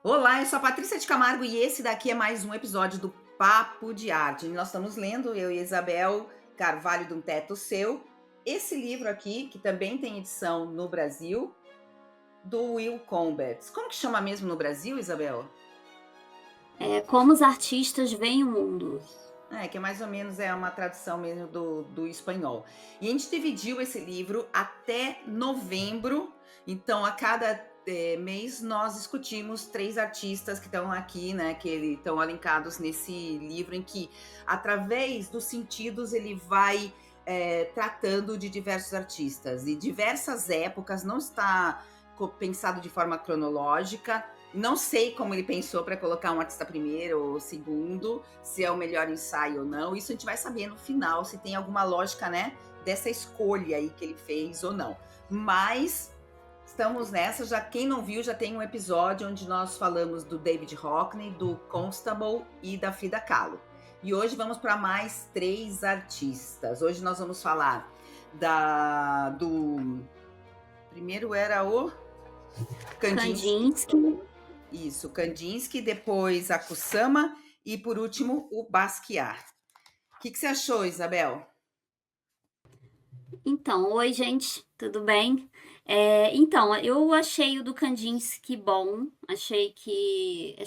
Olá, eu sou a Patrícia de Camargo e esse daqui é mais um episódio do Papo de Arte. Nós estamos lendo, eu e a Isabel Carvalho de um Teto Seu, esse livro aqui, que também tem edição no Brasil, do Will Combet. Como que chama mesmo no Brasil, Isabel? Como os artistas veem o mundo. Que é mais ou menos uma tradução mesmo do espanhol. E a gente dividiu esse livro até novembro, então a cada mês nós discutimos três artistas que estão aqui, né, que estão alencados nesse livro, em que, através dos sentidos, ele vai tratando de diversos artistas, e diversas épocas, não está pensado de forma cronológica. Não sei como ele pensou para colocar um artista primeiro ou segundo, se é o melhor ensaio ou não. Isso a gente vai saber no final, se tem alguma lógica, né, dessa escolha aí que ele fez ou não. Mas estamos nessa, já quem não viu, já tem um episódio onde nós falamos do David Hockney, do Constable e da Frida Kahlo. E hoje vamos para mais três artistas. Hoje nós vamos falar do primeiro era o Kandinsky. Kandinsky. Isso, Kandinsky, depois a Kusama e, por último, o Basquiat. O que você achou, Isabel? Então, oi gente, tudo bem? Então, eu achei o do Kandinsky bom, achei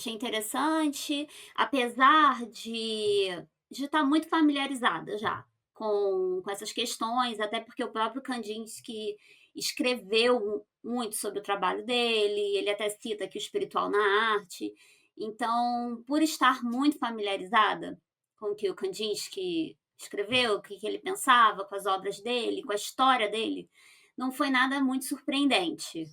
interessante, apesar de estar muito familiarizada já com essas questões, até porque o próprio Kandinsky escreveu muito sobre o trabalho dele, ele até cita aqui o espiritual na arte. Então, por estar muito familiarizada com o que o Kandinsky escreveu, o que ele pensava com as obras dele, com a história dele, não foi nada muito surpreendente,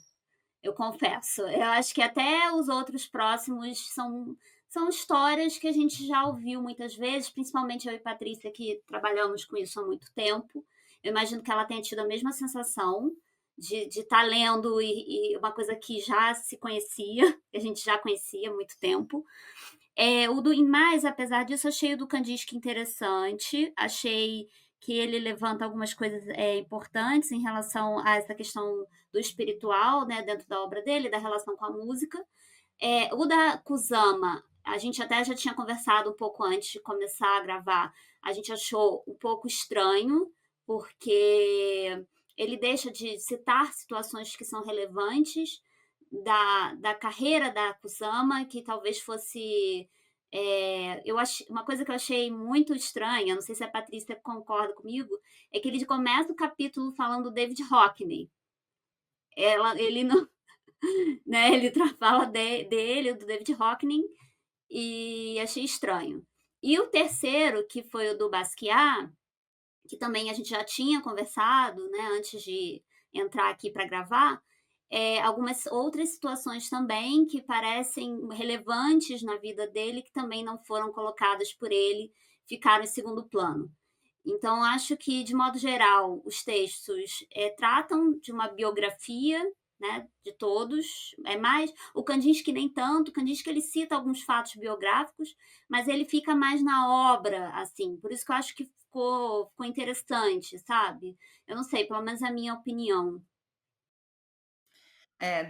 eu confesso. Eu acho que até os outros próximos são histórias que a gente já ouviu muitas vezes, principalmente eu e Patrícia, que trabalhamos com isso há muito tempo. Eu imagino que ela tenha tido a mesma sensação de estar lendo e uma coisa que já se conhecia, que a gente já conhecia há muito tempo. O do Mas, apesar disso, achei o do Kandinsky interessante, achei que ele levanta algumas coisas, importantes em relação a essa questão do espiritual, né, dentro da obra dele, da relação com a música. O da Kusama, a gente até já tinha conversado um pouco antes de começar a gravar, a gente achou um pouco estranho, porque ele deixa de citar situações que são relevantes da carreira da Kusama, que talvez fosse. Eu achei, uma coisa que eu achei muito estranha, não sei se a Patrícia concorda comigo, é que ele começa o capítulo falando do David Hockney. Ele não, né, ele fala dele, do David Hockney, e achei estranho. E o terceiro, que foi o do Basquiat, que também a gente já tinha conversado, né, antes de entrar aqui para gravar, algumas outras situações também que parecem relevantes na vida dele, que também não foram colocadas por ele, ficaram em segundo plano. Então, acho que, de modo geral, os textos tratam de uma biografia, né, de todos. É mais o Kandinsky nem tanto. O Kandinsky ele cita alguns fatos biográficos, mas ele fica mais na obra, assim. Por isso que eu acho que ficou interessante, sabe? Eu não sei, pelo menos é a minha opinião.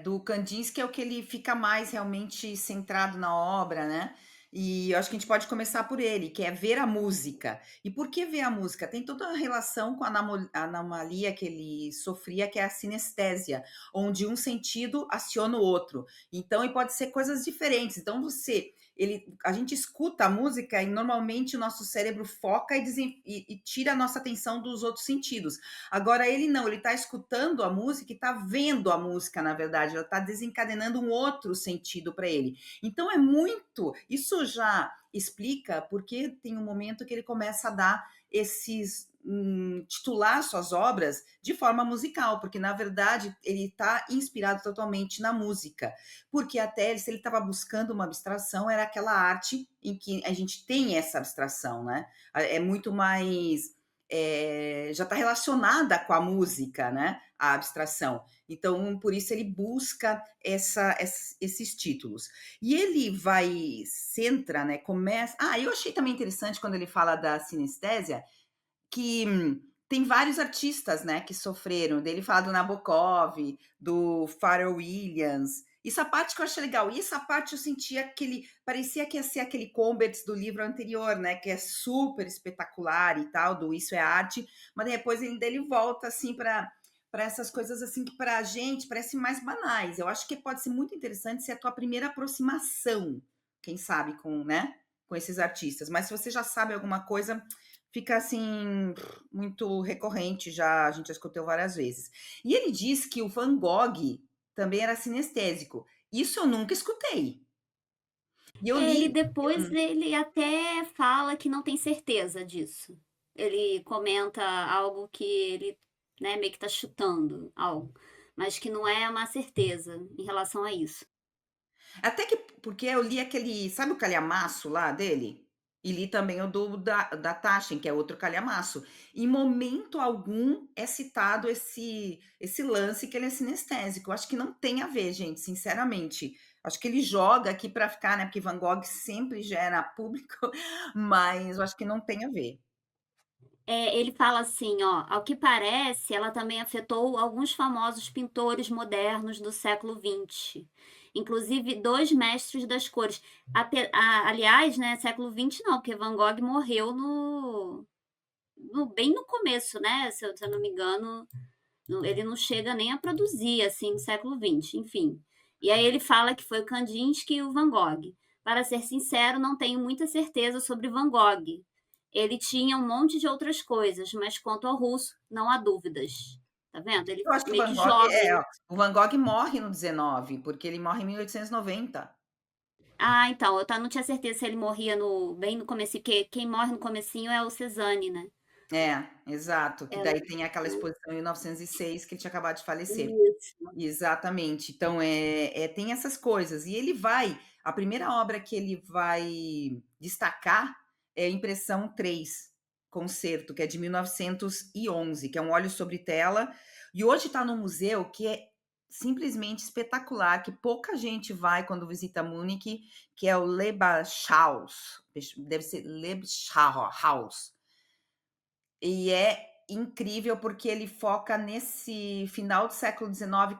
Do Kandinsky é o que ele fica mais realmente centrado na obra, né? E eu acho que a gente pode começar por ele, que é ver a música. E por que ver a música? Tem toda a relação com a anomalia que ele sofria, que é a sinestésia, onde um sentido aciona o outro. Então, e pode ser coisas diferentes. Então, a gente escuta a música e normalmente o nosso cérebro foca e tira a nossa atenção dos outros sentidos. Agora ele não, ele está escutando a música e está vendo a música, na verdade, ela está desencadenando um outro sentido para ele. Então é muito, isso já explica porque tem um momento que ele começa a dar titular suas obras de forma musical, porque na verdade ele está inspirado totalmente na música, porque até se ele estava buscando uma abstração, era aquela arte em que a gente tem essa abstração, né? É muito mais já está relacionada com a música, né? A abstração. Então, por isso ele busca esses títulos. E ele centra, né? Começa. Eu achei também interessante quando ele fala da sinestésia, que tem vários artistas, né, que sofreram. Dele fala do Nabokov, do Pharrell Williams. Isso a parte que eu achei legal. E essa parte eu sentia aquele parecia que ia ser aquele Combats do livro anterior, né, que é super espetacular e tal, do Isso é Arte, mas depois ele volta, assim, para essas coisas, assim, que para a gente parecem mais banais. Eu acho que pode ser muito interessante ser a tua primeira aproximação, quem sabe, com, né, com esses artistas. Mas se você já sabe alguma coisa, fica, assim, muito recorrente, já a gente já escutou várias vezes. E ele diz que o Van Gogh também era sinestésico. Isso eu nunca escutei. E eu Ele li depois ele até fala que não tem certeza disso. Ele comenta algo que ele, né, meio que tá chutando algo, mas que não é uma certeza em relação a isso. até que porque eu li aquele sabe o calhamaço lá dele? E li também o do da Taschen, que é outro calhamaço. Em momento algum é citado esse lance que ele é sinestésico. Eu acho que não tem a ver, gente, sinceramente. Acho que ele joga aqui para ficar, né, porque Van Gogh sempre gera público, mas eu acho que não tem a ver. Ele fala assim, ó: "Ao que parece, ela também afetou alguns famosos pintores modernos do século XX, inclusive 2 mestres das cores". Aliás, né, século XX não, porque Van Gogh morreu bem no começo, né, se eu não me engano, ele não chega nem a produzir, assim, no século XX, enfim. E aí ele fala que foi o Kandinsky e o Van Gogh. Para ser sincero, não tenho muita certeza sobre Van Gogh. Ele tinha um monte de outras coisas, mas quanto ao russo, não há dúvidas. Tá vendo? Ele Eu acho que o meio Van que Gogh joga aí. ó, o Van Gogh morre no 19, porque ele morre em 1890. Ah, então, não tinha certeza se ele morria bem no começo, porque quem morre no comecinho é o Cezanne, né? É, exato, que Ela, daí tem aquela né? exposição em 1906 que ele tinha acabado de falecer. Isso. Exatamente. Então, tem essas coisas. E ele vai a primeira obra que ele vai destacar é a Impressão 3, concerto, que é de 1911, que é um óleo sobre tela, e hoje está no museu, que é simplesmente espetacular, que pouca gente vai quando visita Munique, que é o Lebenshaus, deve ser Lebenshaus. E é incrível porque ele foca nesse final do século XIX,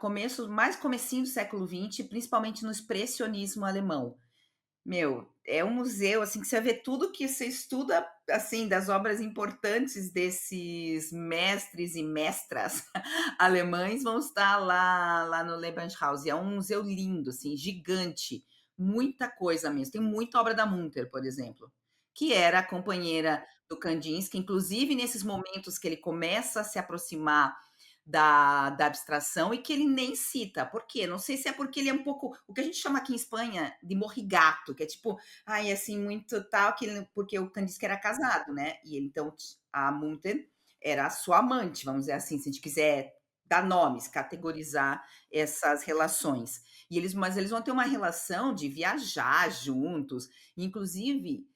comecinho do século XX, principalmente no expressionismo alemão. Meu, é um museu, assim, que você vê tudo que você estuda, assim, das obras importantes desses mestres e mestras alemães vão estar lá no Lebenshaus. E é um museu lindo, assim, gigante, muita coisa mesmo. Tem muita obra da Munter, por exemplo, que era a companheira do Kandinsky, inclusive nesses momentos que ele começa a se aproximar da abstração e que ele nem cita. Por quê? Não sei se é porque ele é um pouco o que a gente chama aqui em Espanha de morrigato, que é tipo, ai, assim, muito tal, porque o Kandinsky era casado, né? E ele, então, a Munter era a sua amante, vamos dizer assim, se a gente quiser dar nomes, categorizar essas relações. Mas eles vão ter uma relação de viajar juntos, inclusive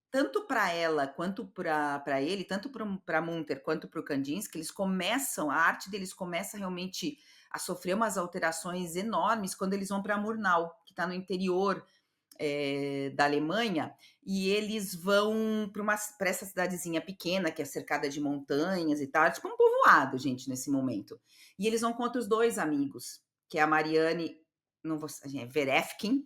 tanto para ela quanto para ele, tanto para Munter quanto para o Kandinsky, a arte deles começa realmente a sofrer umas alterações enormes quando eles vão para Murnau, que está no interior da Alemanha, e eles vão para essa cidadezinha pequena, que é cercada de montanhas e tal, é tipo um povoado, gente, nesse momento. E eles vão com outros dois amigos, que é a Marianne, não vou, Verefkin,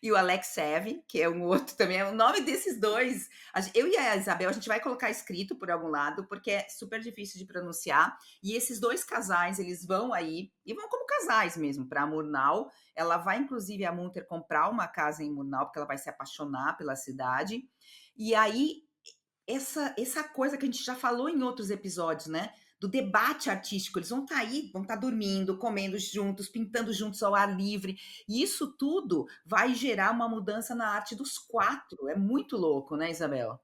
e o Alexev, que é um outro também. É o nome desses dois. Eu e a Isabel, a gente vai colocar escrito por algum lado, porque é super difícil de pronunciar. E esses dois casais, eles vão aí, e vão como casais mesmo, para Murnau. Ela vai, inclusive, a Munter comprar uma casa em Murnau, porque ela vai se apaixonar pela cidade. E aí, essa coisa que a gente já falou em outros episódios, né? Do debate artístico, eles vão estar aí, vão estar dormindo, comendo juntos, pintando juntos ao ar livre, e isso tudo vai gerar uma mudança na arte dos quatro. É muito louco, né, Isabel?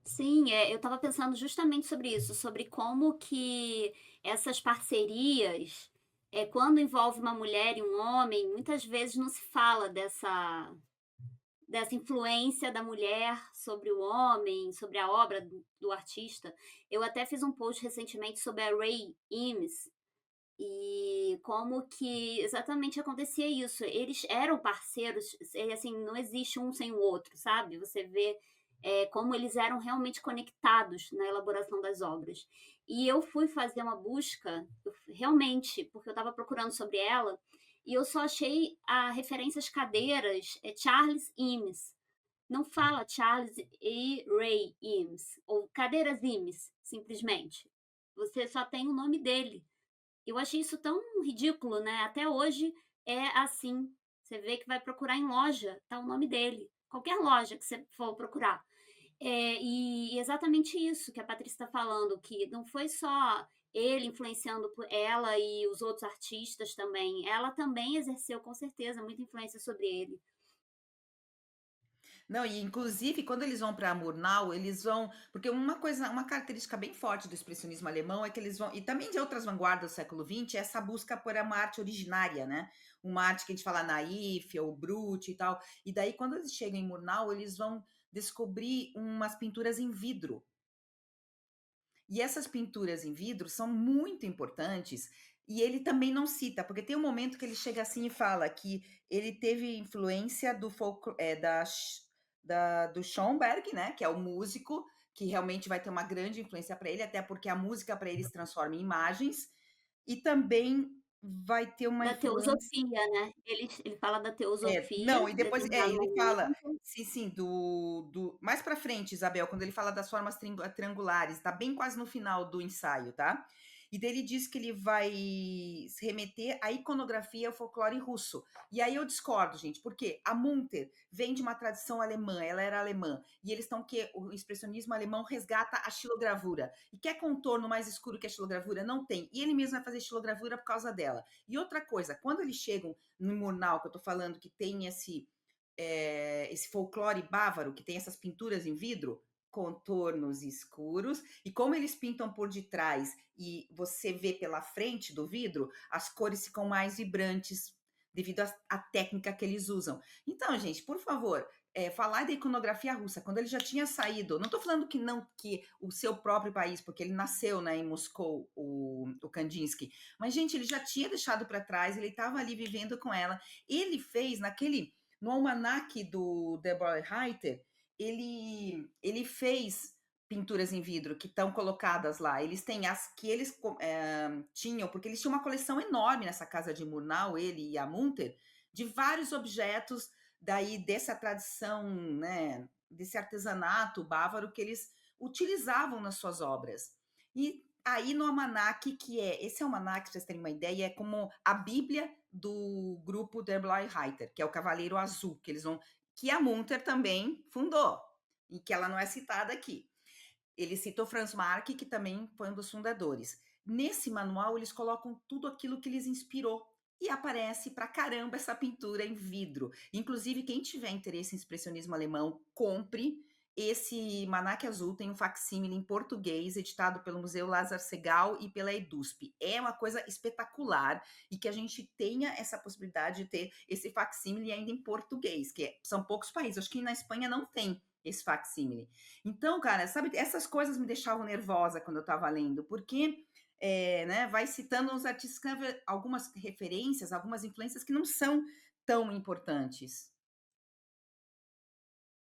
Sim, eu estava pensando justamente sobre isso, sobre como que essas parcerias, quando envolve uma mulher e um homem, muitas vezes não se fala dessa influência da mulher sobre o homem, sobre a obra do artista. Eu até fiz um post recentemente sobre a Ray Eames, e como que exatamente acontecia isso. Eles eram parceiros, assim, não existe um sem o outro, sabe? Você vê como eles eram realmente conectados na elaboração das obras. E eu fui fazer uma busca, realmente, porque eu estava procurando sobre ela, e eu só achei a referência às cadeiras, Charles Eames. Não fala Charles e Ray Eames, ou cadeiras Eames, simplesmente. Você só tem o nome dele. Eu achei isso tão ridículo, né, até hoje é assim. Você vê que vai procurar em loja, tá o nome dele, qualquer loja que você for procurar. E exatamente isso que a Patrícia está falando, que não foi só ele influenciando ela e os outros artistas também, ela também exerceu com certeza muita influência sobre ele. Não, e inclusive quando eles vão para Murnau, eles vão porque uma característica bem forte do expressionismo alemão é que eles vão e também de outras vanguardas do século XX, é essa busca por uma arte originária, né, uma arte que a gente fala naif ou brute e tal. E daí quando eles chegam em Murnau, eles vão descobrir umas pinturas em vidro. E essas pinturas em vidro são muito importantes, e ele também não cita, porque tem um momento que ele chega assim e fala que ele teve influência do do Schoenberg, né, que é o músico, que realmente vai ter uma grande influência para ele, até porque a música para ele se transforma em imagens, e também vai ter uma Da influência teosofia, né, ele fala da não, teosofia, e em depois determinado ele fala momento. sim, sim, do mais pra frente, Isabel, quando ele fala das formas triangulares, tá bem quase no final do ensaio, tá. E daí ele diz que ele vai se remeter à iconografia e ao folclore russo. E aí eu discordo, gente, porque a Munter vem de uma tradição alemã, ela era alemã, e eles estão que o expressionismo alemão resgata a xilogravura. E quer contorno mais escuro que a xilogravura? Não tem. E ele mesmo vai fazer xilogravura por causa dela. E outra coisa, quando eles chegam no Murnau, que eu estou falando, que tem esse folclore bávaro, que tem essas pinturas em vidro, contornos escuros, e como eles pintam por detrás e você vê pela frente do vidro, as cores ficam mais vibrantes devido à técnica que eles usam. Então, gente, por favor, falar da iconografia russa, quando ele já tinha saído, não estou falando que não que o seu próprio país, porque ele nasceu, né, em Moscou, o Kandinsky, mas, gente, ele já tinha deixado para trás, ele estava ali vivendo com ela. Ele fez no almanaque do Deborah Reiter, ele fez pinturas em vidro que estão colocadas lá. Eles têm as que eles tinham, porque eles tinham uma coleção enorme nessa casa de Murnau, ele e a Munter, de vários objetos daí dessa tradição, né, desse artesanato bávaro que eles utilizavam nas suas obras. E aí no almanaque, esse almanaque, para vocês terem uma ideia, é como a Bíblia do grupo Der Blaue Reiter, que é o Cavaleiro Azul, que a Munter também fundou, e que ela não é citada aqui. Ele citou Franz Marc, que também foi um dos fundadores. Nesse manual, eles colocam tudo aquilo que lhes inspirou. E aparece pra caramba essa pintura em vidro. Inclusive, quem tiver interesse em expressionismo alemão, compre. Esse Manac Azul tem um facsímile em português, editado pelo Museu Lázaro Segal e pela EDUSP. É uma coisa espetacular e que a gente tenha essa possibilidade de ter esse facsímile ainda em português, são poucos países. Acho que na Espanha não tem esse facsímile. Então, cara, sabe, essas coisas me deixavam nervosa quando eu estava lendo, porque né, vai citando os artistas que algumas referências, algumas influências que não são tão importantes.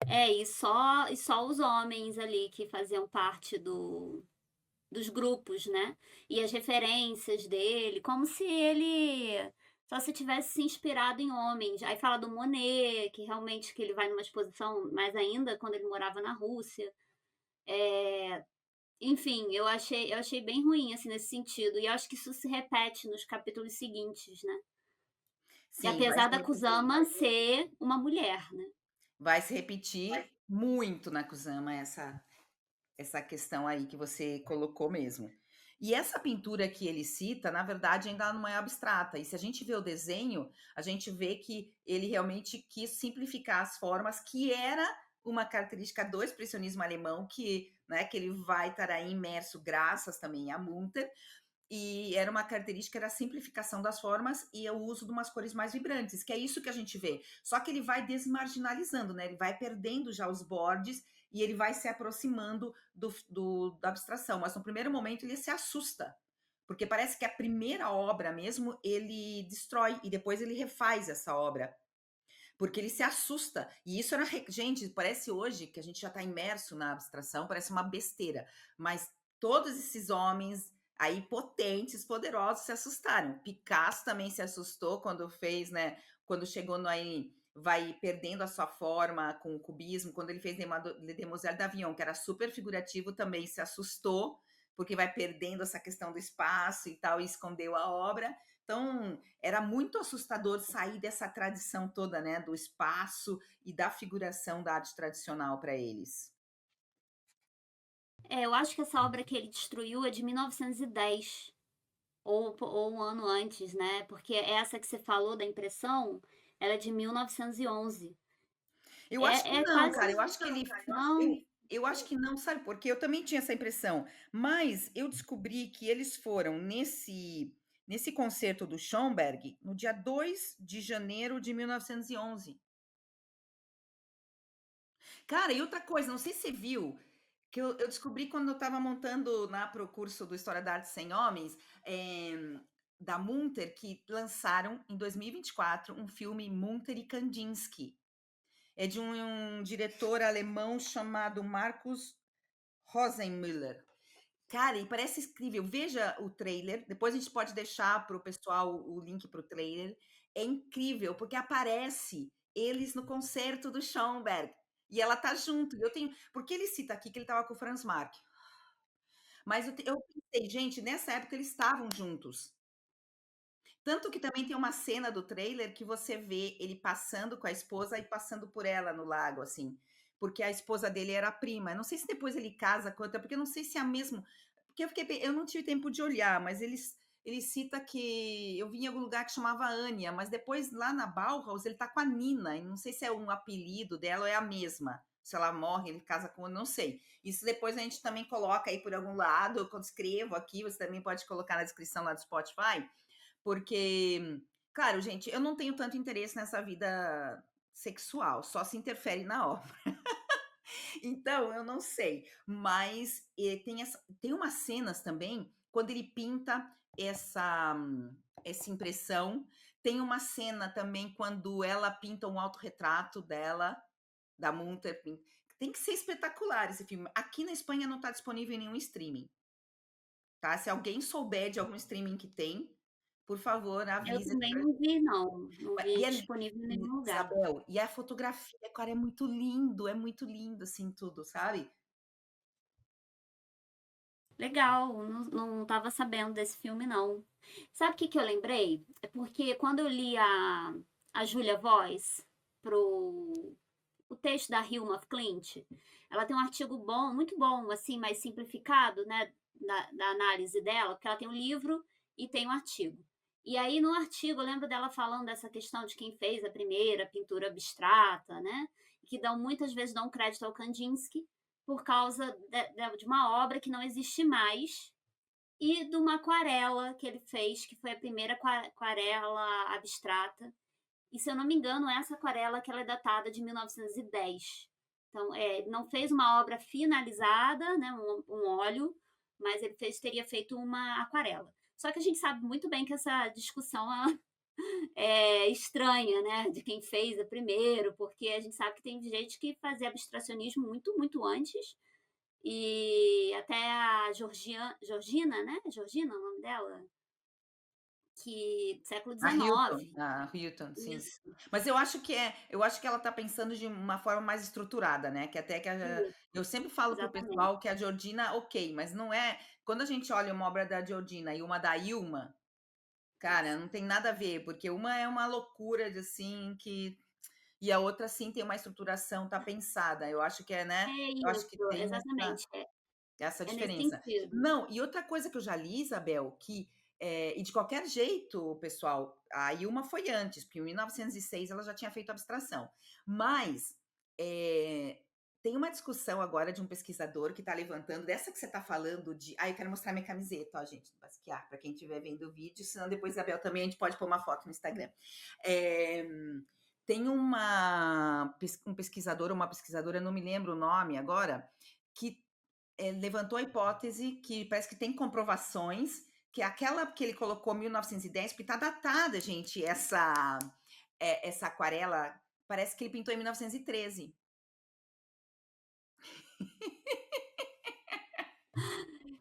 E só os homens ali que faziam parte dos grupos, né, e as referências dele, como se ele só se tivesse se inspirado em homens. Aí fala do Monet, que realmente que ele vai numa exposição mais ainda quando ele morava na Rússia. Enfim, eu achei bem ruim, assim, nesse sentido, e eu acho que isso se repete nos capítulos seguintes, né. E Sim, apesar da Kusama ser uma mulher, né. vai se repetir muito na Kusama essa questão aí que você colocou mesmo. E essa pintura que ele cita, na verdade, ainda não é abstrata. E se a gente vê o desenho, a gente vê que ele realmente quis simplificar as formas, que era uma característica do expressionismo alemão, né, que ele vai estar aí imerso graças também a Munter, e era uma característica, era a simplificação das formas e o uso de umas cores mais vibrantes, que é isso que a gente vê. Só que ele vai desmarginalizando, né? Ele vai perdendo já os bordes e ele vai se aproximando da abstração. Mas no primeiro momento ele se assusta, porque parece que a primeira obra mesmo ele destrói e depois ele refaz essa obra. Porque ele se assusta. E isso era. Gente, parece hoje que a gente já está imerso na abstração, parece uma besteira. Mas todos esses homens Aí potentes, poderosos se assustaram. Picasso também se assustou quando fez, né, quando chegou no aí vai perdendo a sua forma com o cubismo, quando ele fez Le Demoiselle d'Avignon, que era super figurativo, também se assustou, porque vai perdendo essa questão do espaço e tal, e escondeu a obra. Então, era muito assustador sair dessa tradição toda, né, do espaço e da figuração da arte tradicional para eles. Eu acho que essa obra que ele destruiu é de 1910, ou um ano antes, né, porque essa que você falou da impressão, ela é de 1911. Eu acho que É não, quase cara, eu acho que ele não, eu acho que não, sabe por quê? Eu também tinha essa impressão, mas eu descobri que eles foram nesse concerto do Schönberg no dia 2 de janeiro de 1911. Cara, e outra coisa, não sei se você viu, que eu descobri quando eu estava montando lá para o curso do História da Arte Sem Homens, da Munter, que lançaram em 2024 um filme Munter e Kandinsky. É de um diretor alemão chamado Markus Rosenmüller. Cara, e parece incrível. Veja o trailer, depois a gente pode deixar para o pessoal o link para o trailer. É incrível, porque aparece eles no concerto do Schoenberg. E ela tá junto. Eu tenho. Porque ele cita aqui que ele estava com o Franz Marc. Mas eu pensei, gente, nessa época eles estavam juntos. Tanto que também tem uma cena do trailer que você vê ele passando com a esposa e passando por ela no lago, assim. Porque a esposa dele era a prima. Eu não sei se depois ele casa com outra, porque eu não sei se é a mesma. Porque eu não tive tempo de olhar, mas ele cita que eu vi em algum lugar que chamava Ania, mas depois lá na Bauhaus ele tá com a Nina, e não sei se é um apelido dela ou é a mesma. Se ela morre, ele casa com, não sei. Isso depois a gente também coloca aí por algum lado, eu escrevo aqui, você também pode colocar na descrição lá do Spotify, porque, claro, gente, eu não tenho tanto interesse nessa vida sexual, só se interfere na obra. Então, eu não sei. Mas tem umas cenas também, quando ele pinta essa impressão. Tem uma cena também quando ela pinta um autorretrato dela, da Munter. Tem que ser espetacular esse filme. Aqui na Espanha não está disponível em nenhum streaming. Tá? Se alguém souber de algum streaming que tem, por favor, eu avise. também não vi não, não E vi é disponível em nenhum lugar. Isabel, e a fotografia, cara, é muito lindo, assim, tudo, sabe? Legal, não estava sabendo desse filme não. Sabe o que que eu lembrei? É porque quando eu li a Julia Voss pro o texto da Hilma af Klint, ela tem um artigo bom, muito bom, assim, mais simplificado, né, da análise dela, porque ela tem um livro e tem um artigo. E aí, no artigo, eu lembro dela falando dessa questão de quem fez a primeira pintura abstrata, né, que muitas vezes dão crédito ao Kandinsky por causa de uma obra que não existe mais e de uma aquarela que ele fez, que foi a primeira aquarela abstrata, e se eu não me engano, essa aquarela que ela é datada de 1910. Então, não fez uma obra finalizada, né, um óleo, mas ele teria feito uma aquarela. Só que a gente sabe muito bem que essa discussão é estranha, né, de quem fez a primeiro, porque a gente sabe que tem gente que fazia abstracionismo muito, muito antes, e até a Georgina, né? Georgina, o nome dela? Que século XIX. A Hilton, sim. Isso, Mas eu acho que ela tá pensando de uma forma mais estruturada, né? Que até que isso, eu sempre falo pro exatamente. pessoal que a Georgina, ok, mas não é. Quando a gente olha uma obra da Georgina e uma da Ilma, cara, Isso. não tem nada a ver, porque uma é uma loucura de assim que. E a outra, sim, tem uma estruturação, tá pensada. Eu acho que é, né? É Eu acho que isso, tem exatamente. essa É nesse diferença. sentido. Não, e outra coisa que eu já li, Isabel, que e de qualquer jeito, pessoal, a Ilma foi antes, porque em 1906 ela já tinha feito abstração. Mas tem uma discussão agora de um pesquisador que está levantando, dessa que você está falando de. Ah, eu quero mostrar minha camiseta, ó, gente, do Basquiat, para quem estiver vendo o vídeo, senão depois, Isabel, também a gente pode pôr uma foto no Instagram. É, tem um pesquisador, uma pesquisadora, não me lembro o nome agora, que levantou a hipótese que parece que tem comprovações que aquela que ele colocou 1910, porque está datada, gente, essa aquarela, parece que ele pintou em 1913.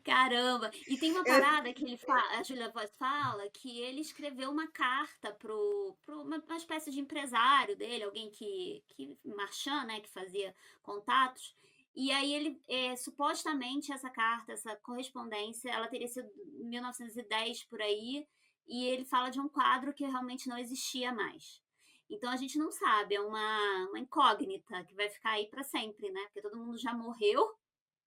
Caramba! E tem uma Eu parada que ele a Julia Voigt fala que ele escreveu uma carta pro uma espécie de empresário dele, alguém que marchand, né, que fazia contatos, e aí ele, supostamente essa carta, essa correspondência, ela teria sido em 1910 por aí, e ele fala de um quadro que realmente não existia mais. Então a gente não sabe, é uma incógnita que vai ficar aí para sempre, né, porque todo mundo já morreu.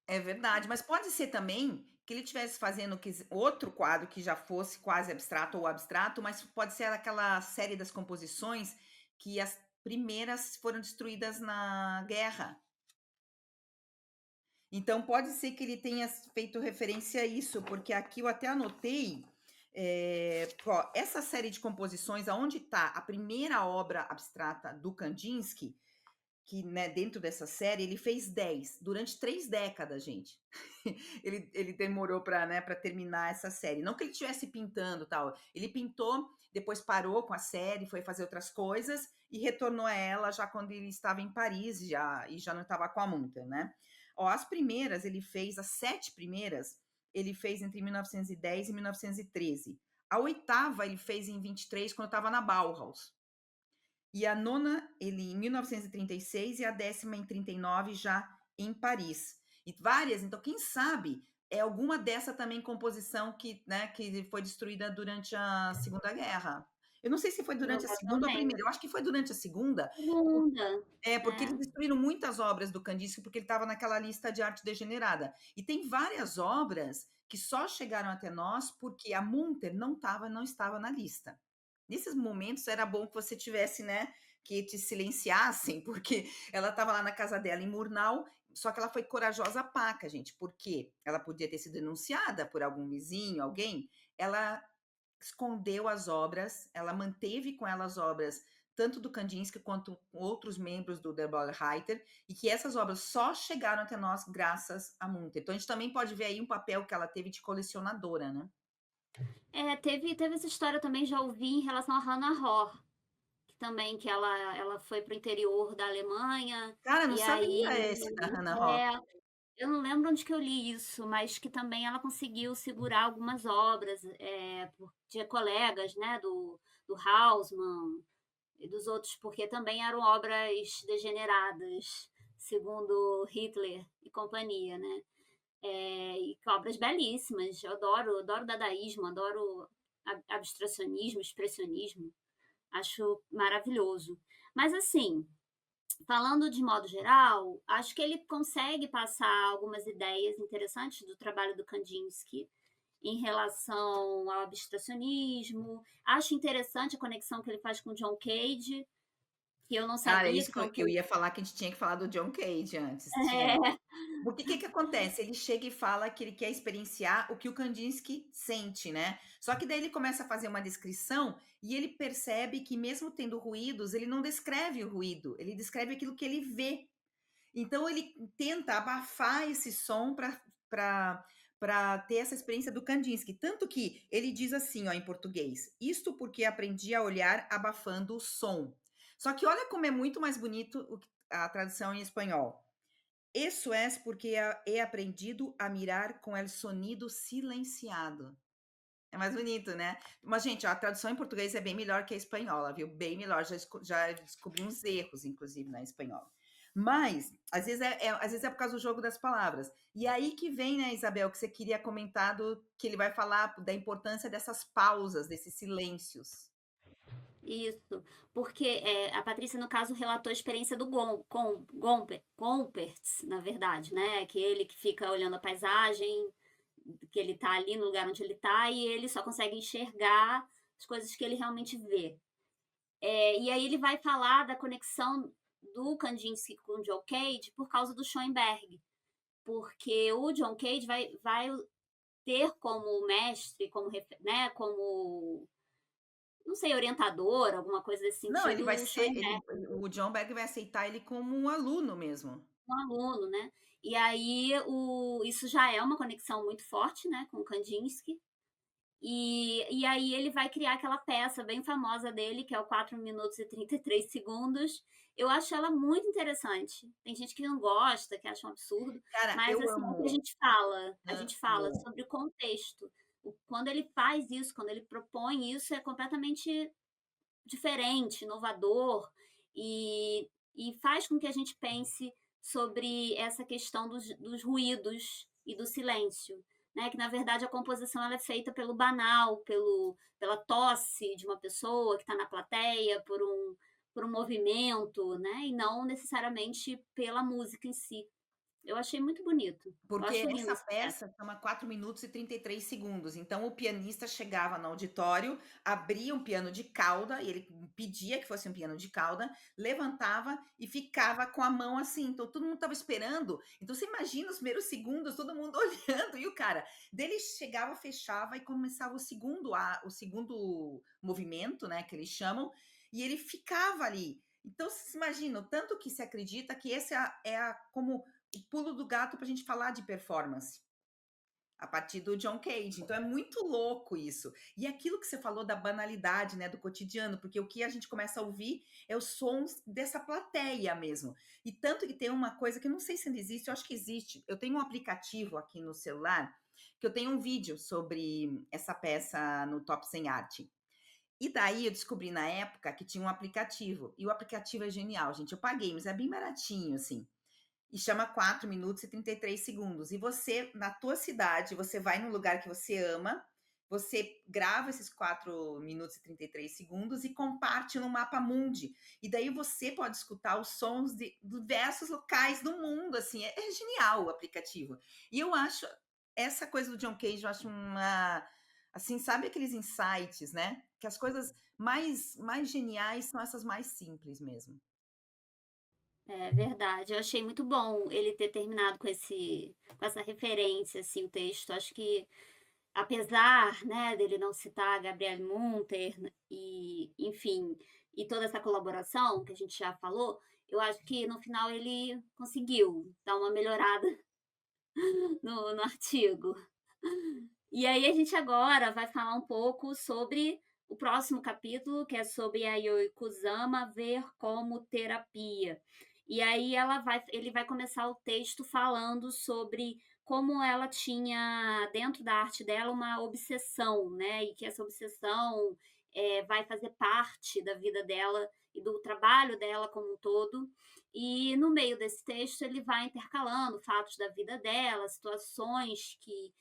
É verdade, mas pode ser também que ele estivesse fazendo outro quadro que já fosse quase abstrato ou abstrato, mas pode ser aquela série das composições que as primeiras foram destruídas na guerra. Então pode ser que ele tenha feito referência a isso, porque aqui eu até anotei, ó, essa série de composições, aonde está a primeira obra abstrata do Kandinsky, que, né, dentro dessa série, ele fez 10 durante 3 décadas, gente. Ele demorou para, né, para terminar essa série. Não que ele estivesse pintando tal. Ele pintou, depois parou com a série, foi fazer outras coisas e retornou a ela já quando ele estava em Paris já, e já não estava com a Munter, né? Ó, as primeiras, ele fez, as 7 primeiras, ele fez entre 1910 e 1913. A oitava ele fez em 23, quando estava na Bauhaus. E a nona, ele em 1936, e a décima em 39, já em Paris. E várias, então, quem sabe é alguma dessa também composição que, né, que foi destruída durante a Segunda Guerra. Eu não sei se foi durante a segunda ou a Provavelmente. primeira, eu acho que foi durante a segunda, Segunda, porque eles é. destruíram muitas obras do Kandinsky, porque ele estava naquela lista de arte degenerada. E tem várias obras que só chegaram até nós porque a Munter não estava na lista. Nesses momentos era bom que você tivesse, né, que te silenciassem, porque ela estava lá na casa dela em Murnau, só que ela foi corajosa paca, gente, porque ela podia ter sido denunciada por algum vizinho, alguém, ela escondeu as obras, ela manteve com ela as obras tanto do Kandinsky quanto outros membros do Der Reiter, e que essas obras só chegaram até nós graças a Munter. Então a gente também pode ver aí um papel que ela teve de colecionadora, né? É, teve essa história também, já ouvi em relação a Hannah Rohr, que também que ela foi para o interior da Alemanha, Cara, não e sabia aí esse da Hannah Rock. é, eu não lembro onde que eu li isso, mas que também ela conseguiu segurar algumas obras, tinha colegas, né, do Hausmann e dos outros, porque também eram obras degeneradas, segundo Hitler e companhia, né. E obras belíssimas. Eu adoro dadaísmo, adoro abstracionismo, expressionismo. Acho maravilhoso. Mas assim, falando de modo geral, acho que ele consegue passar algumas ideias interessantes do trabalho do Kandinsky em relação ao abstracionismo. Acho interessante a conexão que ele faz com John Cage, que eu não Cara, é sabia isso que John que eu Cage ia falar, que a gente tinha que falar do John Cage antes. é, Porque o que que acontece? Ele chega e fala que ele quer experienciar o que o Kandinsky sente, né? Só que daí ele começa a fazer uma descrição e ele percebe que mesmo tendo ruídos, ele não descreve o ruído, ele descreve aquilo que ele vê. Então ele tenta abafar esse som para ter essa experiência do Kandinsky. Tanto que ele diz assim, ó, em português: isto porque aprendi a olhar abafando o som. Só que olha como é muito mais bonito a tradução em espanhol. Eso es porque he aprendido a mirar com el sonido silenciado. É mais bonito, né? Mas, gente, a tradução em português é bem melhor que a espanhola, viu? Bem melhor. Já descobri uns erros, inclusive, na espanhola. Mas, às vezes é por causa do jogo das palavras. E aí que vem, né, Isabel, que você queria comentar que ele vai falar da importância dessas pausas, desses silêncios. isso, porque, a Patrícia, no caso, relatou a experiência do Gompertz, na verdade, né, que ele que fica olhando a paisagem, que ele tá ali no lugar onde ele tá, e ele só consegue enxergar as coisas que ele realmente vê. E aí ele vai falar da conexão do Kandinsky com o John Cage por causa do Schoenberg, porque o John Cage vai ter como mestre, né, como, não sei, orientador, alguma coisa desse Não, ele vai sentido, o ser, Schoenberg. o John Berg vai aceitar ele como um aluno mesmo. Um aluno, né. E aí isso já é uma conexão muito forte, né, com o Kandinsky, E aí ele vai criar aquela peça bem famosa dele, que é o 4 minutos e 33 segundos. Eu acho ela muito interessante. Tem gente que não gosta, que acha um absurdo, Cara, mas, eu assim, é o que amo. a gente fala Amo. sobre o contexto. Quando ele faz isso, quando ele propõe isso, é completamente diferente, inovador, e faz com que a gente pense sobre essa questão dos ruídos e do silêncio, né, que na verdade a composição ela é feita pelo banal, pela tosse de uma pessoa que está na plateia, por um movimento, né, e não necessariamente pela música em si. Eu achei muito bonito. Eu Porque acho linda essa essa peça. peça chama 4 minutos e 33 segundos. Então, o pianista chegava no auditório, abria um piano de cauda, e ele pedia que fosse um piano de cauda, levantava e ficava com a mão assim. Então, todo mundo estava esperando. Então, você imagina os primeiros segundos, todo mundo olhando, e o cara dele chegava, fechava e começava o segundo movimento, né, que eles chamam, e ele ficava ali. Então, vocês imaginam, tanto que se acredita que esse como o pulo do gato para a gente falar de performance, a partir do John Cage. Então é muito louco isso. E aquilo que você falou da banalidade, né, do cotidiano, porque o que a gente começa a ouvir é os sons dessa plateia mesmo. E tanto que tem uma coisa que eu não sei se ainda existe, eu acho que existe. Eu tenho um aplicativo aqui no celular que eu tenho um vídeo sobre essa peça no Top 100 Arte. E daí eu descobri na época que tinha um aplicativo. E o aplicativo é genial, gente. Eu paguei, mas é bem baratinho, assim, e chama 4 minutos e 33 segundos. E você, na tua cidade, você vai num lugar que você ama, você grava esses 4 minutos e 33 segundos e comparte no mapa mundi. E daí você pode escutar os sons de diversos locais do mundo, assim, é genial o aplicativo. E eu acho essa coisa do John Cage, eu acho uma, assim, sabe aqueles insights, né? Que as coisas mais geniais são essas mais simples mesmo. É verdade, eu achei muito bom ele ter terminado com essa referência, assim, o texto. Acho que apesar, né, dele não citar a Gabriele Munter e, enfim, e toda essa colaboração que a gente já falou, eu acho que no final ele conseguiu dar uma melhorada no artigo. E aí a gente agora vai falar um pouco sobre o próximo capítulo, que é sobre a Yoko Kusama ver como terapia. E aí ele vai começar o texto falando sobre como ela tinha dentro da arte dela uma obsessão, né? E que essa obsessão vai fazer parte da vida dela e do trabalho dela como um todo. E no meio desse texto ele vai intercalando fatos da vida dela, situações que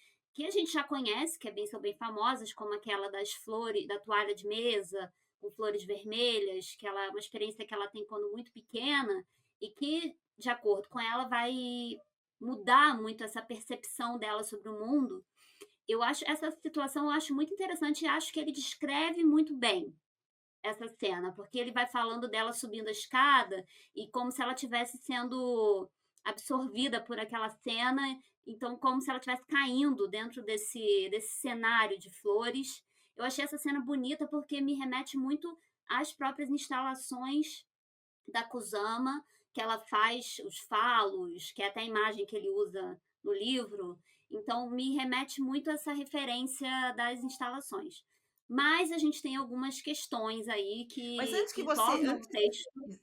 a gente já conhece, são bem famosas, como aquela das flores, da toalha de mesa com flores vermelhas, que ela é uma experiência que ela tem quando muito pequena e que, de acordo com ela, vai mudar muito essa percepção dela sobre o mundo. Eu acho essa situação eu acho muito interessante e acho que ele descreve muito bem essa cena, porque ele vai falando dela subindo a escada e como se ela tivesse sendo absorvida por aquela cena, então como se ela estivesse caindo dentro desse cenário de flores. Eu achei essa cena bonita porque me remete muito às próprias instalações da Kusama, que ela faz os falos, que é até a imagem que ele usa no livro. Então, me remete muito a essa referência das instalações. Mas a gente tem algumas questões aí Mas antes que que você, tornam o antes texto.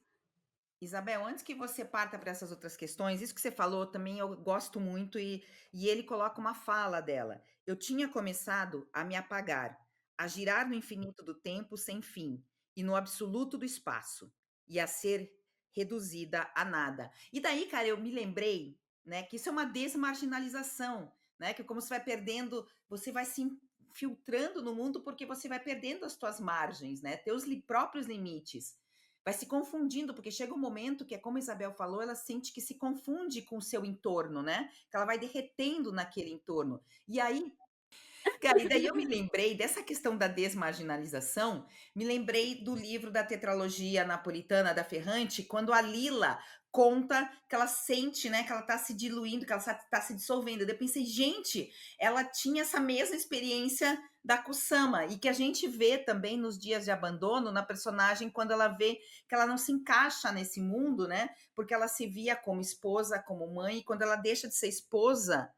Isabel, antes que você parta para essas outras questões, isso que você falou também eu gosto muito e ele coloca uma fala dela. Eu tinha começado a me apagar, a girar no infinito do tempo sem fim e no absoluto do espaço e a ser reduzida a nada. E daí, cara, eu me lembrei, né, que isso é uma desmarginalização, né, que como você vai perdendo, você vai se filtrando no mundo porque você vai perdendo as tuas margens, né, teus próprios limites, vai se confundindo, porque chega um momento que é como a Isabel falou, ela sente que se confunde com o seu entorno, né? Que ela vai derretendo naquele entorno. E aí, cara, e daí eu me lembrei dessa questão da desmarginalização, me lembrei do livro da tetralogia napolitana da Ferrante, quando a Lila conta que ela sente, né, que ela tá se diluindo, que ela tá se dissolvendo. Daí eu pensei, gente, ela tinha essa mesma experiência da Kusama, e que a gente vê também nos dias de abandono na personagem quando ela vê que ela não se encaixa nesse mundo, né? Porque ela se via como esposa, como mãe, e quando ela deixa de ser esposa,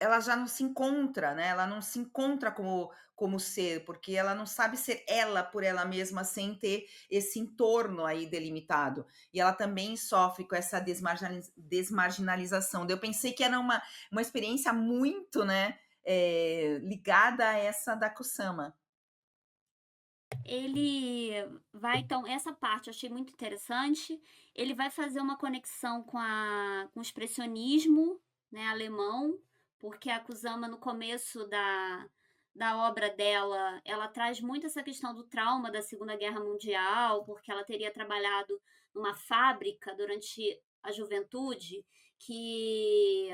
ela já não se encontra, né, ela não se encontra como ser, porque ela não sabe ser ela por ela mesma sem ter esse entorno aí delimitado. E ela também sofre com essa desmarginalização. Daí eu pensei que era uma experiência muito, né, ligada a essa da Kusama. Ele vai então essa parte eu achei muito interessante, ele vai fazer uma conexão com o expressionismo, né, alemão, porque a Kusama no começo da obra dela, ela traz muito essa questão do trauma da Segunda Guerra Mundial, porque ela teria trabalhado numa fábrica durante a juventude que,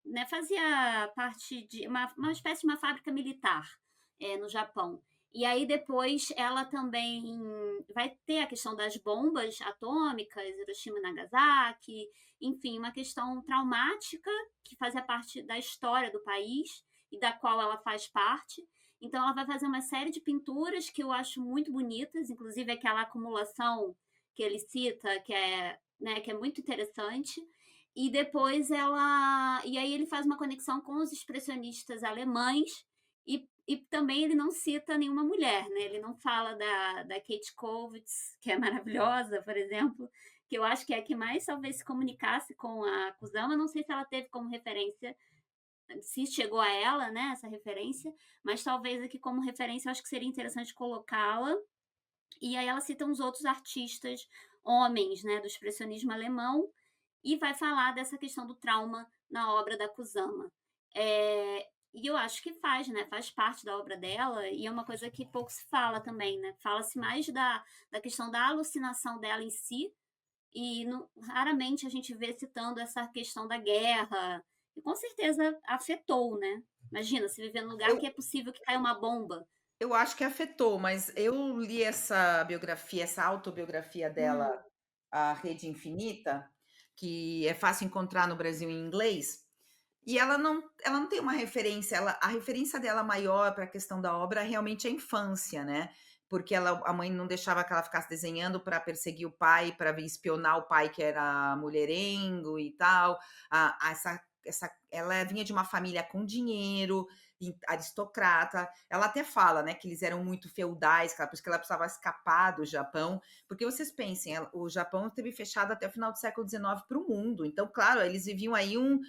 né, fazia parte de uma espécie de uma fábrica militar, no Japão. E aí depois ela também vai ter a questão das bombas atômicas, Hiroshima e Nagasaki, enfim, uma questão traumática que fazia parte da história do país e da qual ela faz parte. Então ela vai fazer uma série de pinturas que eu acho muito bonitas, inclusive aquela acumulação que ele cita, que é muito interessante. E depois e aí ele faz uma conexão com os expressionistas alemães e também ele não cita nenhuma mulher, né? Ele não fala da Kate Kovacs, que é maravilhosa, por exemplo, que eu acho que é a que mais talvez se comunicasse com a Kusama. Não sei se ela teve como referência, se chegou a ela, né, essa referência, mas talvez aqui como referência eu acho que seria interessante colocá-la. E aí ela cita uns outros artistas homens, né, do expressionismo alemão, e vai falar dessa questão do trauma na obra da Kusama. E eu acho que faz, né? Faz parte da obra dela, e é uma coisa que pouco se fala também, né? Fala-se mais da questão da alucinação dela em si, e raramente a gente vê citando essa questão da guerra. E com certeza afetou, né? Imagina, se viver num lugar que Eu é possível que caia uma bomba. eu acho que afetou, mas eu li essa biografia, essa autobiografia dela, Hum, A Rede Infinita, que é fácil encontrar no Brasil em inglês, e ela não tem uma referência, a referência dela maior para a questão da obra realmente é a infância, né, porque a mãe não deixava que ela ficasse desenhando para perseguir o pai, para espionar o pai que era mulherengo e tal, ela vinha de uma família com dinheiro, aristocrata, ela até fala, né, que eles eram muito feudais, por isso que ela precisava escapar do Japão, porque vocês pensem, o Japão esteve fechado até o final do século XIX para o mundo, então, claro, eles viviam aí um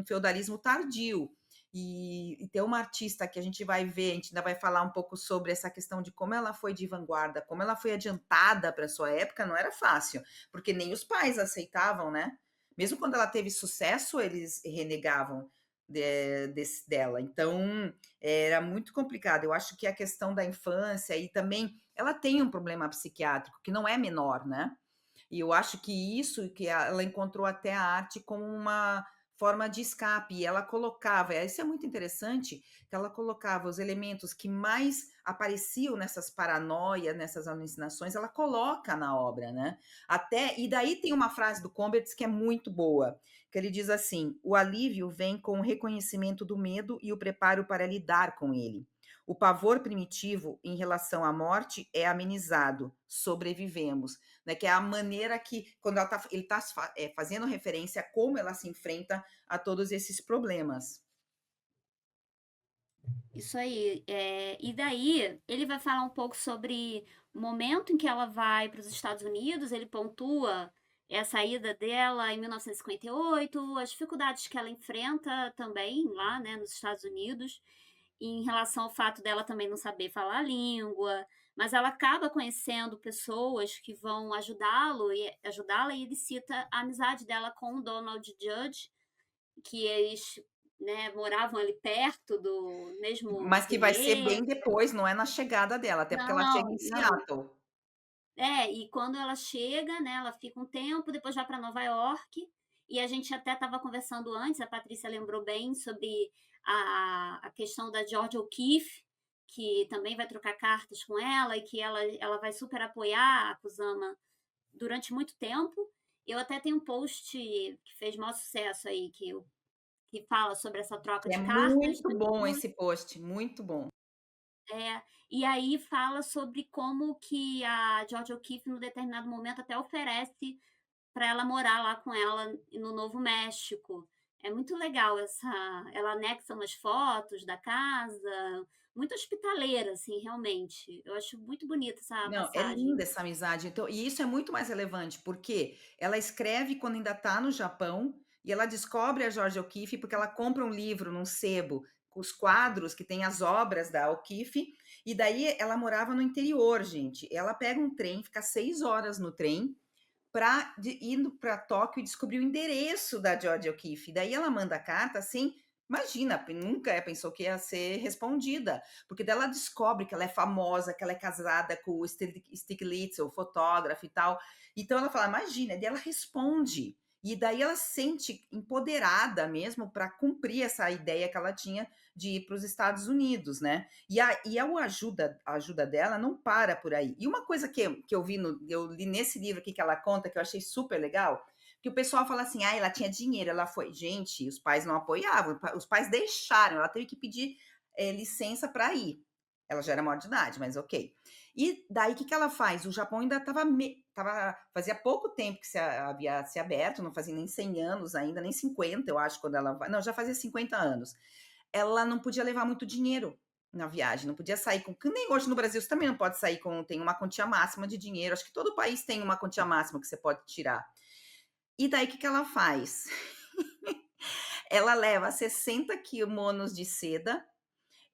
feudalismo tardio. E tem uma artista que a gente vai ver, a gente ainda vai falar um pouco sobre essa questão de como ela foi de vanguarda, como ela foi adiantada para sua época, não era fácil, porque nem os pais aceitavam, né? Mesmo quando ela teve sucesso, eles renegavam dela. Então, era muito complicado. Eu acho que a questão da infância e também ela tem um problema psiquiátrico que não é menor, né? E eu acho que isso que ela encontrou até a arte como uma forma de escape, e ela colocava, isso é muito interessante, que ela colocava os elementos que mais apareciam nessas paranoias, nessas alucinações, ela coloca na obra, né? Até, e daí tem uma frase do Comberts que é muito boa, que ele diz assim: o alívio vem com o reconhecimento do medo e o preparo para lidar com ele. O pavor primitivo em relação à morte é amenizado, sobrevivemos, né? Que é a maneira que, quando ele está fazendo referência a como ela se enfrenta a todos esses problemas. isso aí. E daí ele vai falar um pouco sobre o momento em que ela vai para os Estados Unidos, ele pontua a ida dela em 1958, as dificuldades que ela enfrenta também lá, né, nos Estados Unidos, em relação ao fato dela também não saber falar a língua, mas ela acaba conhecendo pessoas que vão ajudá-la, e ele cita a amizade dela com o Donald Judge, que eles, né, moravam ali perto do mesmo Mas que vai ser ateliê. bem depois, não é na chegada dela, até porque ela chega em Não, não. Seattle. E quando ela chega, né, ela fica um tempo, depois vai para Nova York, e a gente até estava conversando antes, a Patrícia lembrou bem sobre a questão da Georgia O'Keeffe, que também vai trocar cartas com ela e que ela vai super apoiar a Kusama durante muito tempo. Eu até tenho um post que fez maior sucesso aí, que fala sobre essa troca É de cartas muito bom depois. esse post, muito bom. E aí fala sobre como que a Georgia O'Keeffe, no determinado momento, até oferece para ela morar lá com ela no Novo México. É muito legal essa ela anexa umas fotos da casa, muito hospitaleira, assim, realmente. Eu acho muito bonita essa Não, é passagem. linda essa amizade, então e isso é muito mais relevante, porque ela escreve quando ainda está no Japão, e ela descobre a Georgia O'Keeffe, porque ela compra um livro num sebo, com os quadros que tem as obras da O'Keeffe, e daí ela morava no interior, gente. Ela pega um trem, fica 6 horas no trem, para indo para Tóquio e descobrir o endereço da Georgia O'Keeffe. Daí ela manda a carta assim, imagina, nunca pensou que ia ser respondida, porque daí ela descobre que ela é famosa, que ela é casada com o Stiglitz, o fotógrafo e tal. Então ela fala, imagina, daí ela responde. E daí ela se sente empoderada mesmo para cumprir essa ideia que ela tinha de ir para os Estados Unidos, né? A ajuda dela não para por aí. E uma coisa que eu vi, eu li nesse livro aqui que ela conta, que eu achei super legal, que o pessoal fala assim, ah, ela tinha dinheiro, ela foi. Gente, os pais não apoiavam, os pais deixaram, ela teve que pedir licença para ir. Ela já era maior de idade, mas ok. E daí o que ela faz? O Japão ainda fazia pouco tempo que havia se aberto, não fazia nem 100 anos ainda, nem 50, eu acho, quando ela vai. Não, já fazia 50 anos. Ela não podia levar muito dinheiro na viagem, não podia sair com. Nem hoje no Brasil você também não pode sair com. Tem uma quantia máxima de dinheiro. Acho que todo país tem uma quantia máxima que você pode tirar. E daí o que ela faz? Ela leva 60 kimonos de seda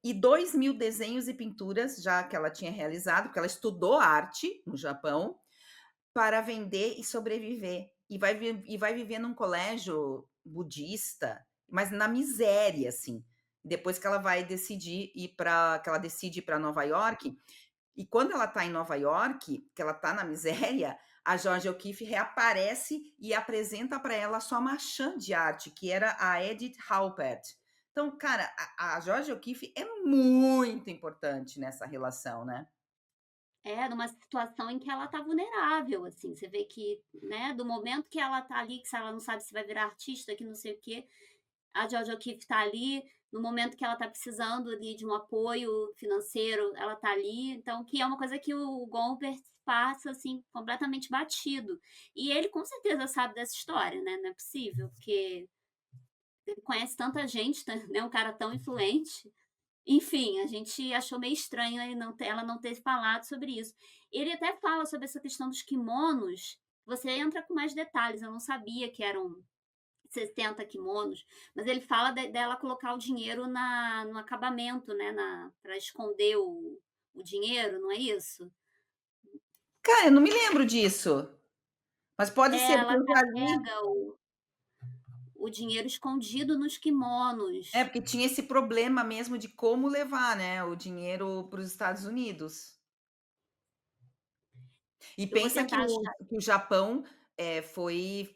e 2.000 desenhos e pinturas, já que ela tinha realizado, porque ela estudou arte no Japão, para vender e sobreviver. E vai viver num colégio budista, mas na miséria, assim. Depois que ela vai decidir ir para, que ela decide ir para Nova York, e quando ela está em Nova York, que ela está na miséria, a Georgia O'Keeffe reaparece e apresenta para ela a sua marchand de arte, que era a Edith Halpert. Então, cara, a Georgia O'Keeffe é muito importante nessa relação, né? É, numa situação em que ela tá vulnerável, assim, você vê que, né, do momento que ela tá ali, que se ela não sabe se vai virar artista, que não sei o quê, a Georgia O'Keeffe tá ali, no momento que ela tá precisando ali de um apoio financeiro, ela tá ali, então que é uma coisa que o Goldberg passa, assim, completamente batido. E ele com certeza sabe dessa história, né, não é possível, porque ele conhece tanta gente, né, um cara tão influente. Enfim, a gente achou meio estranho ela não ter falado sobre isso. Ele até fala sobre essa questão dos kimonos, você entra com mais detalhes, eu não sabia que eram 60 kimonos, mas ele fala dela colocar o dinheiro no acabamento, né, para esconder o dinheiro, não é isso? Cara, eu não me lembro disso. Mas pode ser, porque Ela eu já li. carrega o dinheiro escondido nos É, kimonos. porque tinha esse problema mesmo de como levar, né, o dinheiro para os Estados Unidos. E Eu vou pensa que tentar o, achar. que o Japão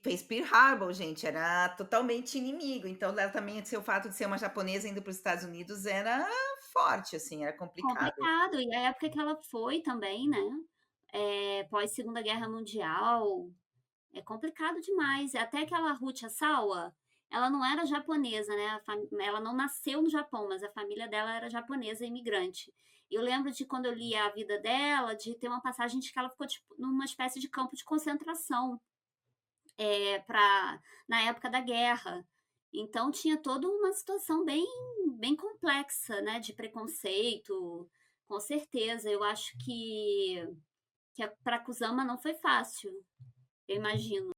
fez Pearl Harbor, gente, era totalmente inimigo. Então, ela também, o fato de ser uma japonesa indo para os Estados Unidos era forte, assim, era complicado. Complicado, e a época que ela foi também, né, pós Segunda Guerra Mundial, é complicado demais. Até aquela Ruth Assawa, ela não era japonesa, né, ela não nasceu no Japão, mas a família dela era japonesa, imigrante. E eu lembro de quando eu li a vida dela, de ter uma passagem de que ela ficou, tipo, numa espécie de campo de concentração, na época da guerra. Então tinha toda uma situação bem complexa, né, de preconceito, com certeza. Eu acho que para Kusama não foi fácil, eu imagino.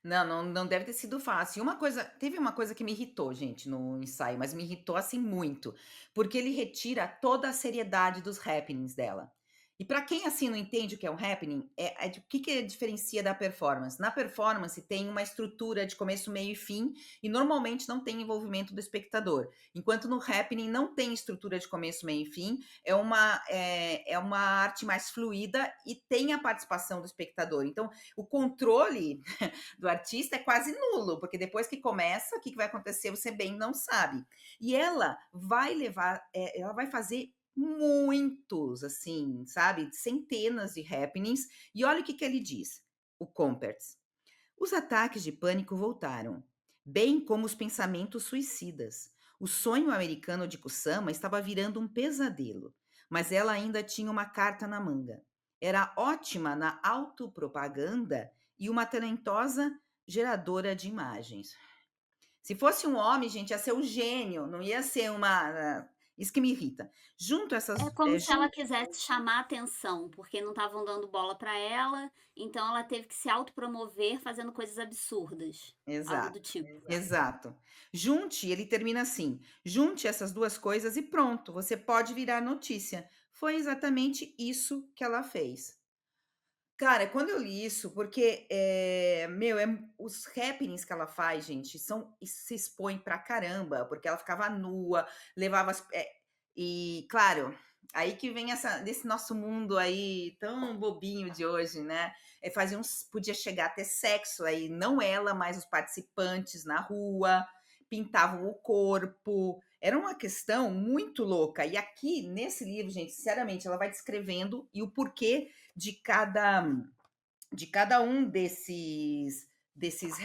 Não, não, não deve ter sido fácil. E teve uma coisa que me irritou, gente, no ensaio, mas me irritou assim muito, porque ele retira toda a seriedade dos happenings dela. E para quem assim não entende o que é um happening, o que diferencia da performance? Na performance tem uma estrutura de começo, meio e fim, e normalmente não tem envolvimento do espectador. Enquanto no happening não tem estrutura de começo, meio e fim, é uma arte mais fluida e tem a participação do espectador. Então, o controle do artista é quase nulo, porque depois que começa, o que vai acontecer você bem não sabe. E ela vai fazer muitos, assim, sabe, centenas de happenings. E olha o que ele diz, o Compertz. Os ataques de pânico voltaram, bem como os pensamentos suicidas. O sonho americano de Kusama estava virando um pesadelo, mas ela ainda tinha uma carta na manga. Era ótima na autopropaganda e uma talentosa geradora de imagens. Se fosse um homem, gente, ia ser o gênio, não ia ser uma isso que me irrita. Junto É essas como se ela junto quisesse chamar atenção, porque não estavam dando bola para ela, então ela teve que se autopromover fazendo coisas absurdas, algo exato, do tipo. exato. Junte, ele termina assim: "Junte essas 2 coisas e pronto, você pode virar notícia". Foi exatamente isso que ela fez. Cara, quando eu li isso, porque, meu, os happenings que ela faz, gente, se expõe pra caramba, porque ela ficava nua, levava e claro, aí que vem essa desse nosso mundo aí tão bobinho de hoje, né, fazia podia chegar a ter sexo aí, não ela, mas os participantes na rua, pintavam o corpo, era uma questão muito louca. E aqui nesse livro, gente, sinceramente, ela vai descrevendo e o porquê de cada um desses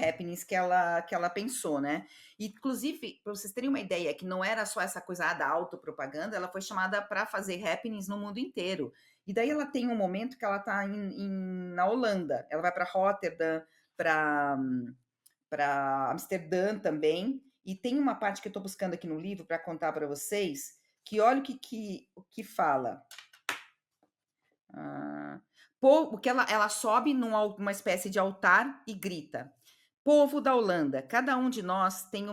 happenings que ela pensou, né. Inclusive, para vocês terem uma ideia, que não era só essa coisa da autopropaganda, ela foi chamada para fazer happenings no mundo inteiro. E daí ela tem um momento que ela está na Holanda, ela vai para Rotterdam, para Amsterdã também, e tem uma parte que eu estou buscando aqui no livro para contar para vocês, que olha o que fala. Ah, porque ela sobe numa espécie de altar e grita: "Povo da Holanda, cada um de nós tem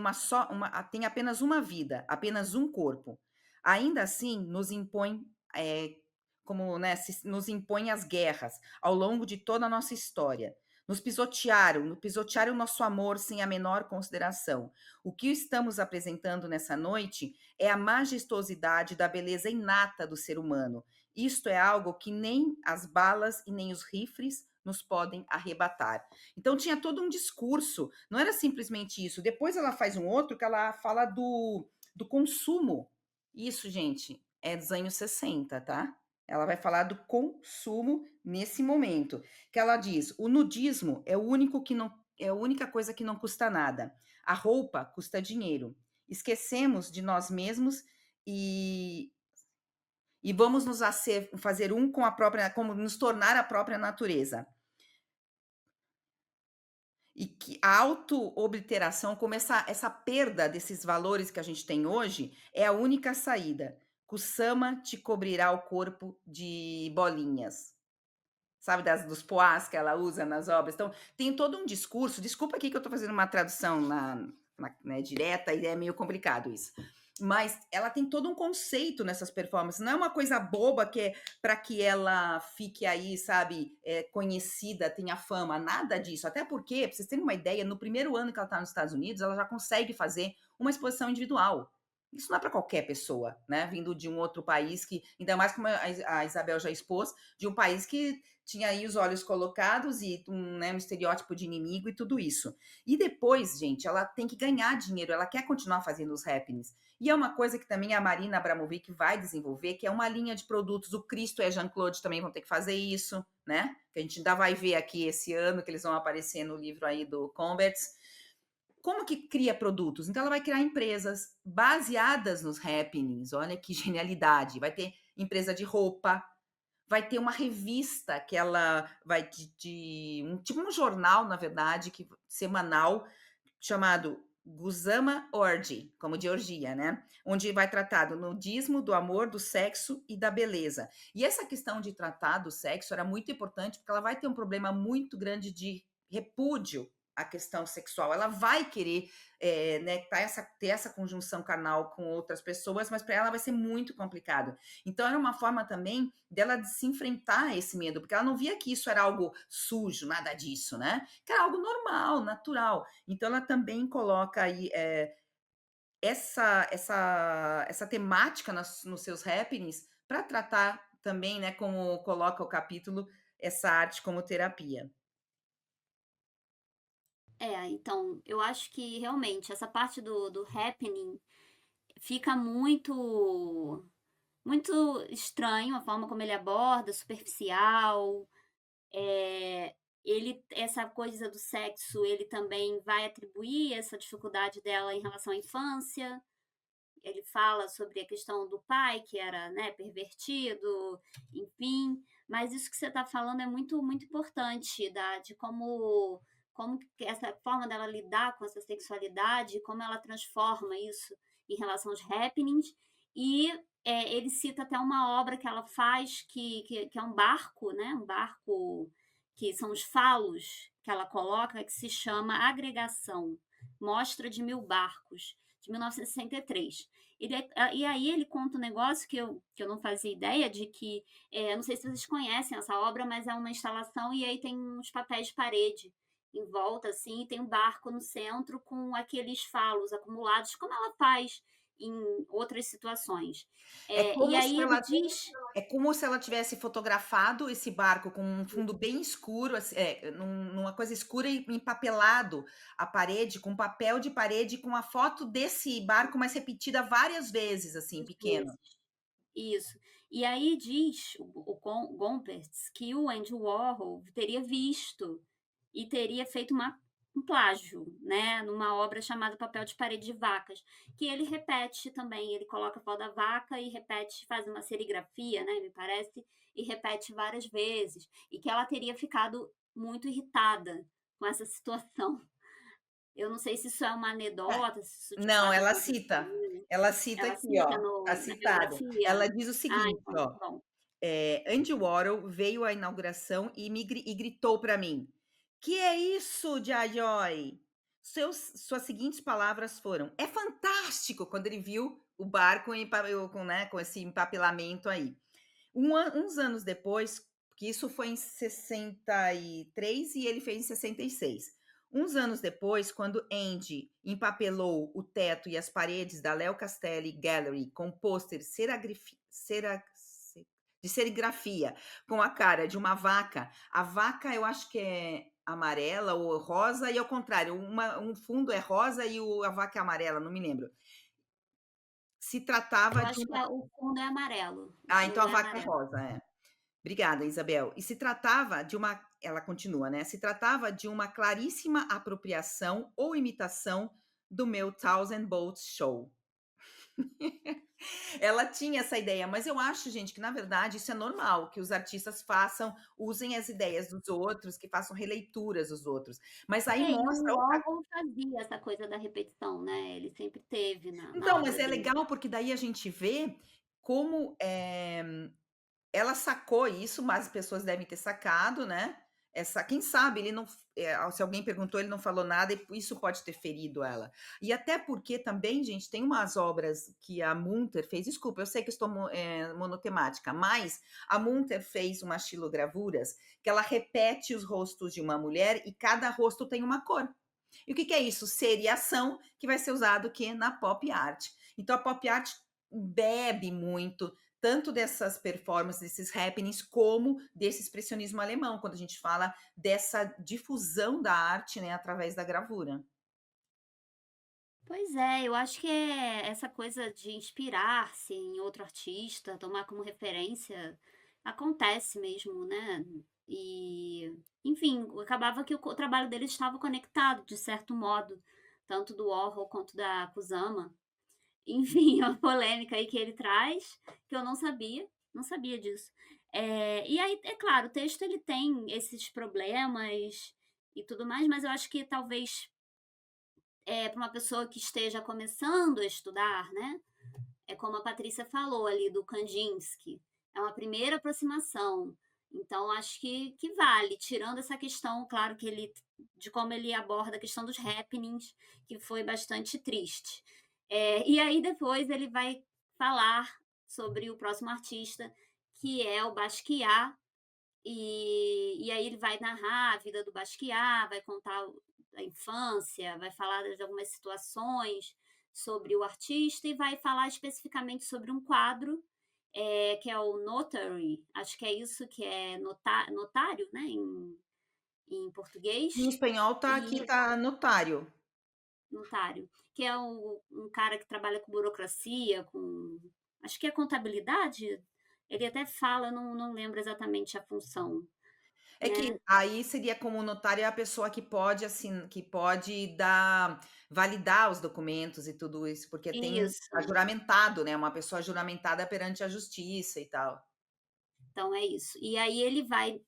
tem apenas uma vida, apenas um corpo. Ainda assim, nos impõe, como, né, nos impõe as guerras ao longo de toda a nossa história. Nos pisotearam nosso amor sem a menor consideração. O que estamos apresentando nessa noite é a majestosidade da beleza inata do ser humano. Isto é algo que nem as balas e nem os rifles nos podem arrebatar". Então tinha todo um discurso, não era simplesmente isso. Depois ela faz um outro que ela fala do consumo. Isso, gente, é dos anos 60, tá? Ela vai falar do consumo nesse momento, que ela diz: "O nudismo é a única coisa que não custa nada. A roupa custa dinheiro. Esquecemos de nós mesmos e vamos fazer um com a própria, como nos tornar a própria natureza". E que a auto-obliteração, como essa perda desses valores que a gente tem hoje, é a única saída. Kusama te cobrirá o corpo de bolinhas. Sabe, dos poás que ela usa nas obras. Então, tem todo um discurso. Desculpa aqui que eu estou fazendo uma tradução né, direta, e é meio complicado isso. Mas ela tem todo um conceito nessas performances. Não é uma coisa boba que é para que ela fique aí, sabe, conhecida, tenha fama, nada disso. Até porque, para vocês terem uma ideia, no primeiro ano que ela está nos Estados Unidos, ela já consegue fazer uma exposição individual. Isso não é para qualquer pessoa, né? Vindo de um outro país que, ainda mais como a Isabel já expôs, de um país que tinha aí os olhos colocados e né, um estereótipo de inimigo e tudo isso. E depois, gente, ela tem que ganhar dinheiro, ela quer continuar fazendo os happenings. E é uma coisa que também a Marina Abramovic vai desenvolver, que é uma linha de produtos. O Cristo e a Jean-Claude também vão ter que fazer isso, né? Que a gente ainda vai ver aqui esse ano, que eles vão aparecer no livro aí do Converts. Como que cria produtos? Então ela vai criar empresas baseadas nos happenings. Olha que genialidade. Vai ter empresa de roupa, vai ter uma revista que ela vai tipo um jornal, na verdade, que semanal, chamado Gusama Orgy, como de orgia, né? Onde vai tratar do nudismo, do amor, do sexo e da beleza. E essa questão de tratar do sexo era muito importante, porque ela vai ter um problema muito grande de repúdio à questão sexual. Ela vai querer, né, ter essa conjunção carnal com outras pessoas, mas para ela vai ser muito complicado. Então era uma forma também dela de se enfrentar a esse medo, porque ela não via que isso era algo sujo, nada disso, né? Que era algo normal, natural. Então ela também coloca aí essa temática nos seus happenings para tratar também, né, como coloca o capítulo, essa arte como terapia. É, então, eu acho que realmente essa parte do happening fica muito estranho a forma como ele aborda, superficial. Ele essa coisa do sexo, ele também vai atribuir essa dificuldade dela em relação à infância. Ele fala sobre a questão do pai, que era, né, pervertido, enfim. Mas isso que você está falando é muito, muito importante, de como como que essa forma dela lidar com essa sexualidade, como ela transforma isso em relação aos happenings. E ele cita até uma obra que ela faz que é um barco, né? Um barco que são os falos que ela coloca, que se chama Agregação, Mostra de Mil Barcos, de 1963. E aí ele conta um negócio que eu não fazia ideia de que, não sei se vocês conhecem essa obra, mas é uma instalação e aí tem uns papéis de parede em volta, assim, e tem um barco no centro com aqueles falos acumulados, como ela faz em outras situações. É E como se aí ele ela diz É como se ela tivesse fotografado esse barco com um fundo bem escuro, assim, numa coisa escura e empapelado a parede com papel de parede com a foto desse barco, mas repetida várias vezes, assim, pequeno. vezes. Isso. E aí diz o Gompertz que o Andy Warhol teria visto e teria feito um plágio, né, numa obra chamada Papel de Parede de Vacas, que ele repete também, ele coloca a foto da vaca e repete, faz uma serigrafia, né, me parece, e repete várias vezes, e que ela teria ficado muito irritada com essa situação. Eu não sei se isso é uma É. anedota, se isso de Não, fato aconteceu. ela cita Ela aqui, cita ó, tá no na citado. biografia? Ela diz o Ah, seguinte, então tá ó, bom. Andy Warhol veio à inauguração e gritou para mim: "Que é isso, Jayjoy?" Suas seguintes palavras foram: "É fantástico!" Quando ele viu o barco com, né, com esse empapelamento aí. Uns anos depois, que isso foi em 63 e ele fez em 66. Uns anos depois, quando Andy empapelou o teto e as paredes da Léo Castelli Gallery com pôster de serigrafia com a cara de uma vaca, a vaca eu acho que é amarela ou rosa, e ao contrário, um fundo é rosa e a vaca é amarela, não me lembro. Se Eu tratava de acho que uma. o fundo é amarelo, o Ah, então fundo a é vaca é amarelo. rosa, é. Obrigada, Isabel. E se tratava de uma, ela continua, né? Se tratava de uma claríssima apropriação ou imitação do meu Thousand Boats Show. Ela tinha essa ideia, mas eu acho, gente, que na verdade isso é normal, que os artistas façam, usem as ideias dos outros, que façam releituras dos outros. Mas aí E o mostra outra. Warhol fazia essa coisa da repetição, né, ele sempre teve na Então, obra mas é dele. legal porque daí a gente vê como ela sacou isso, mas as pessoas devem ter sacado, né? Quem sabe ele não, se alguém perguntou, ele não falou nada e isso pode ter ferido ela. E até porque também, gente, tem umas obras que a Munter fez. Desculpa, eu sei que estou monotemática, mas a Munter fez umas xilogravuras que ela repete os rostos de uma mulher e cada rosto tem uma cor. E o que é isso? Seriação, que vai ser usado que na pop art. Então a pop art bebe muito tanto dessas performances, desses happenings, como desse expressionismo alemão, quando a gente fala dessa difusão da arte, né, através da gravura. Pois é, eu acho que essa coisa de inspirar-se em outro artista, tomar como referência, acontece mesmo, né. E, enfim, acabava que o trabalho deles estava conectado, de certo modo, tanto do Warhol quanto da Kusama. Enfim, é uma polêmica aí que ele traz, que eu não sabia disso. E aí, é claro, o texto ele tem esses problemas e tudo mais, mas eu acho que talvez, para uma pessoa que esteja começando a estudar, né, é como a Patrícia falou ali do Kandinsky, é uma primeira aproximação. Então acho que vale, tirando essa questão, claro que ele de como ele aborda a questão dos happenings, que foi bastante triste. E aí depois ele vai falar sobre o próximo artista, que é o Basquiat, e aí ele vai narrar a vida do Basquiat, vai contar a infância, vai falar de algumas situações sobre o artista e vai falar especificamente sobre um quadro, que é o Notary, acho que é isso que é notário, né, em Em português, espanhol tá aqui, e tá notário. notário, que é um cara que trabalha com burocracia, com acho que é contabilidade? Ele até fala, não lembro exatamente a função, É que né. aí seria como o notário é a pessoa que pode, assim, que pode dar validar os documentos e tudo isso, porque tá Isso. juramentado, né, uma pessoa juramentada perante a justiça e tal. Então é isso. E aí ele vai,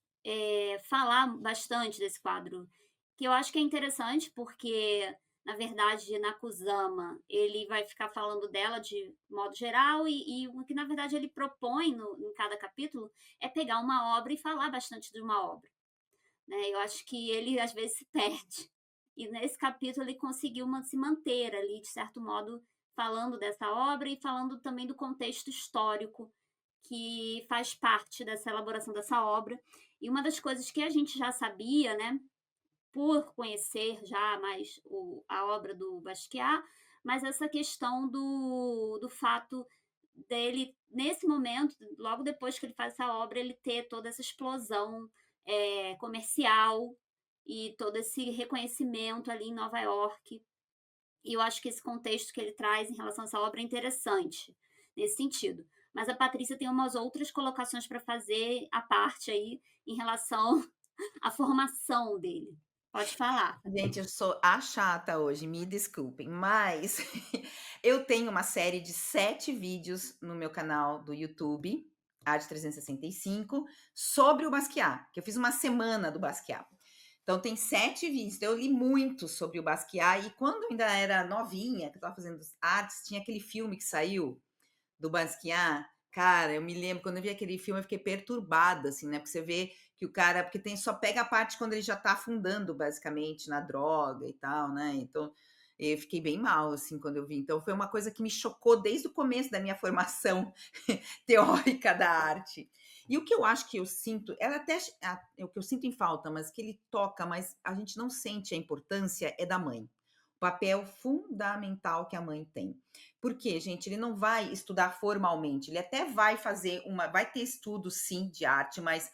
falar bastante desse quadro. que eu acho que é interessante, porque, na verdade, na Kusama, ele vai ficar falando dela de modo geral e o que, na verdade, ele propõe em cada capítulo é pegar uma obra e falar bastante de uma obra, né. Eu acho que ele, às vezes, se perde. E nesse capítulo ele conseguiu se manter ali, de certo modo, falando dessa obra e falando também do contexto histórico que faz parte dessa elaboração dessa obra. E uma das coisas que a gente já sabia, né, por conhecer já mais a obra do Basquiat, mas essa questão do fato dele, nesse momento, logo depois que ele faz essa obra, ele ter toda essa explosão comercial e todo esse reconhecimento ali em Nova York. E eu acho que esse contexto que ele traz em relação a essa obra é interessante, nesse sentido. Mas a Patrícia tem umas outras colocações para fazer à parte aí, em relação à formação dele. Pode falar. Gente, eu sou a chata hoje, me desculpem, mas eu tenho uma série de 7 vídeos no meu canal do YouTube, Arte 365, sobre o Basquiat, que eu fiz uma semana do Basquiat. Então tem 7 vídeos, então eu li muito sobre o Basquiat, e quando eu ainda era novinha, que eu estava fazendo artes, tinha aquele filme que saiu do Basquiat. Cara, eu me lembro, quando eu vi aquele filme, eu fiquei perturbada, assim, né? Porque você vê que o cara, porque tem só pega a parte quando ele já tá afundando, basicamente, na droga e tal, né? Então, eu fiquei bem mal, assim, quando eu vi. Então, foi uma coisa que me chocou desde o começo da minha formação teórica da arte. E o que eu acho que eu sinto, ela até é o que eu sinto em falta, mas que ele toca, mas a gente não sente a importância, é da mãe. O papel fundamental que a mãe tem. Porque, gente, ele não vai estudar formalmente, ele até vai fazer vai ter estudo, sim, de arte, mas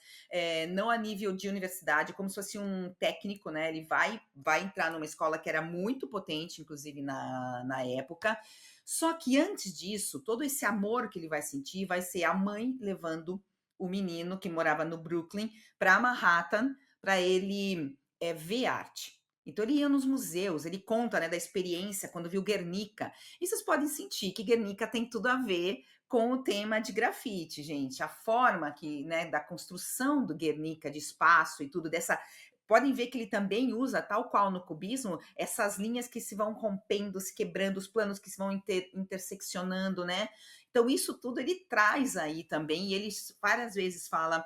não a nível de universidade, como se fosse um técnico, né? Ele vai entrar numa escola que era muito potente, inclusive na época. Só que antes disso, todo esse amor que ele vai sentir vai ser a mãe levando o menino que morava no Brooklyn para Manhattan para ele ver arte. Então ele ia nos museus, ele conta, né, da experiência quando viu Guernica. E vocês podem sentir que Guernica tem tudo a ver com o tema de grafite, gente. A forma que, né, da construção do Guernica, de espaço e tudo dessa. Podem ver que ele também usa, tal qual no cubismo, essas linhas que se vão rompendo, se quebrando, os planos que se vão interseccionando, né? Então, isso tudo ele traz aí também, e ele várias vezes fala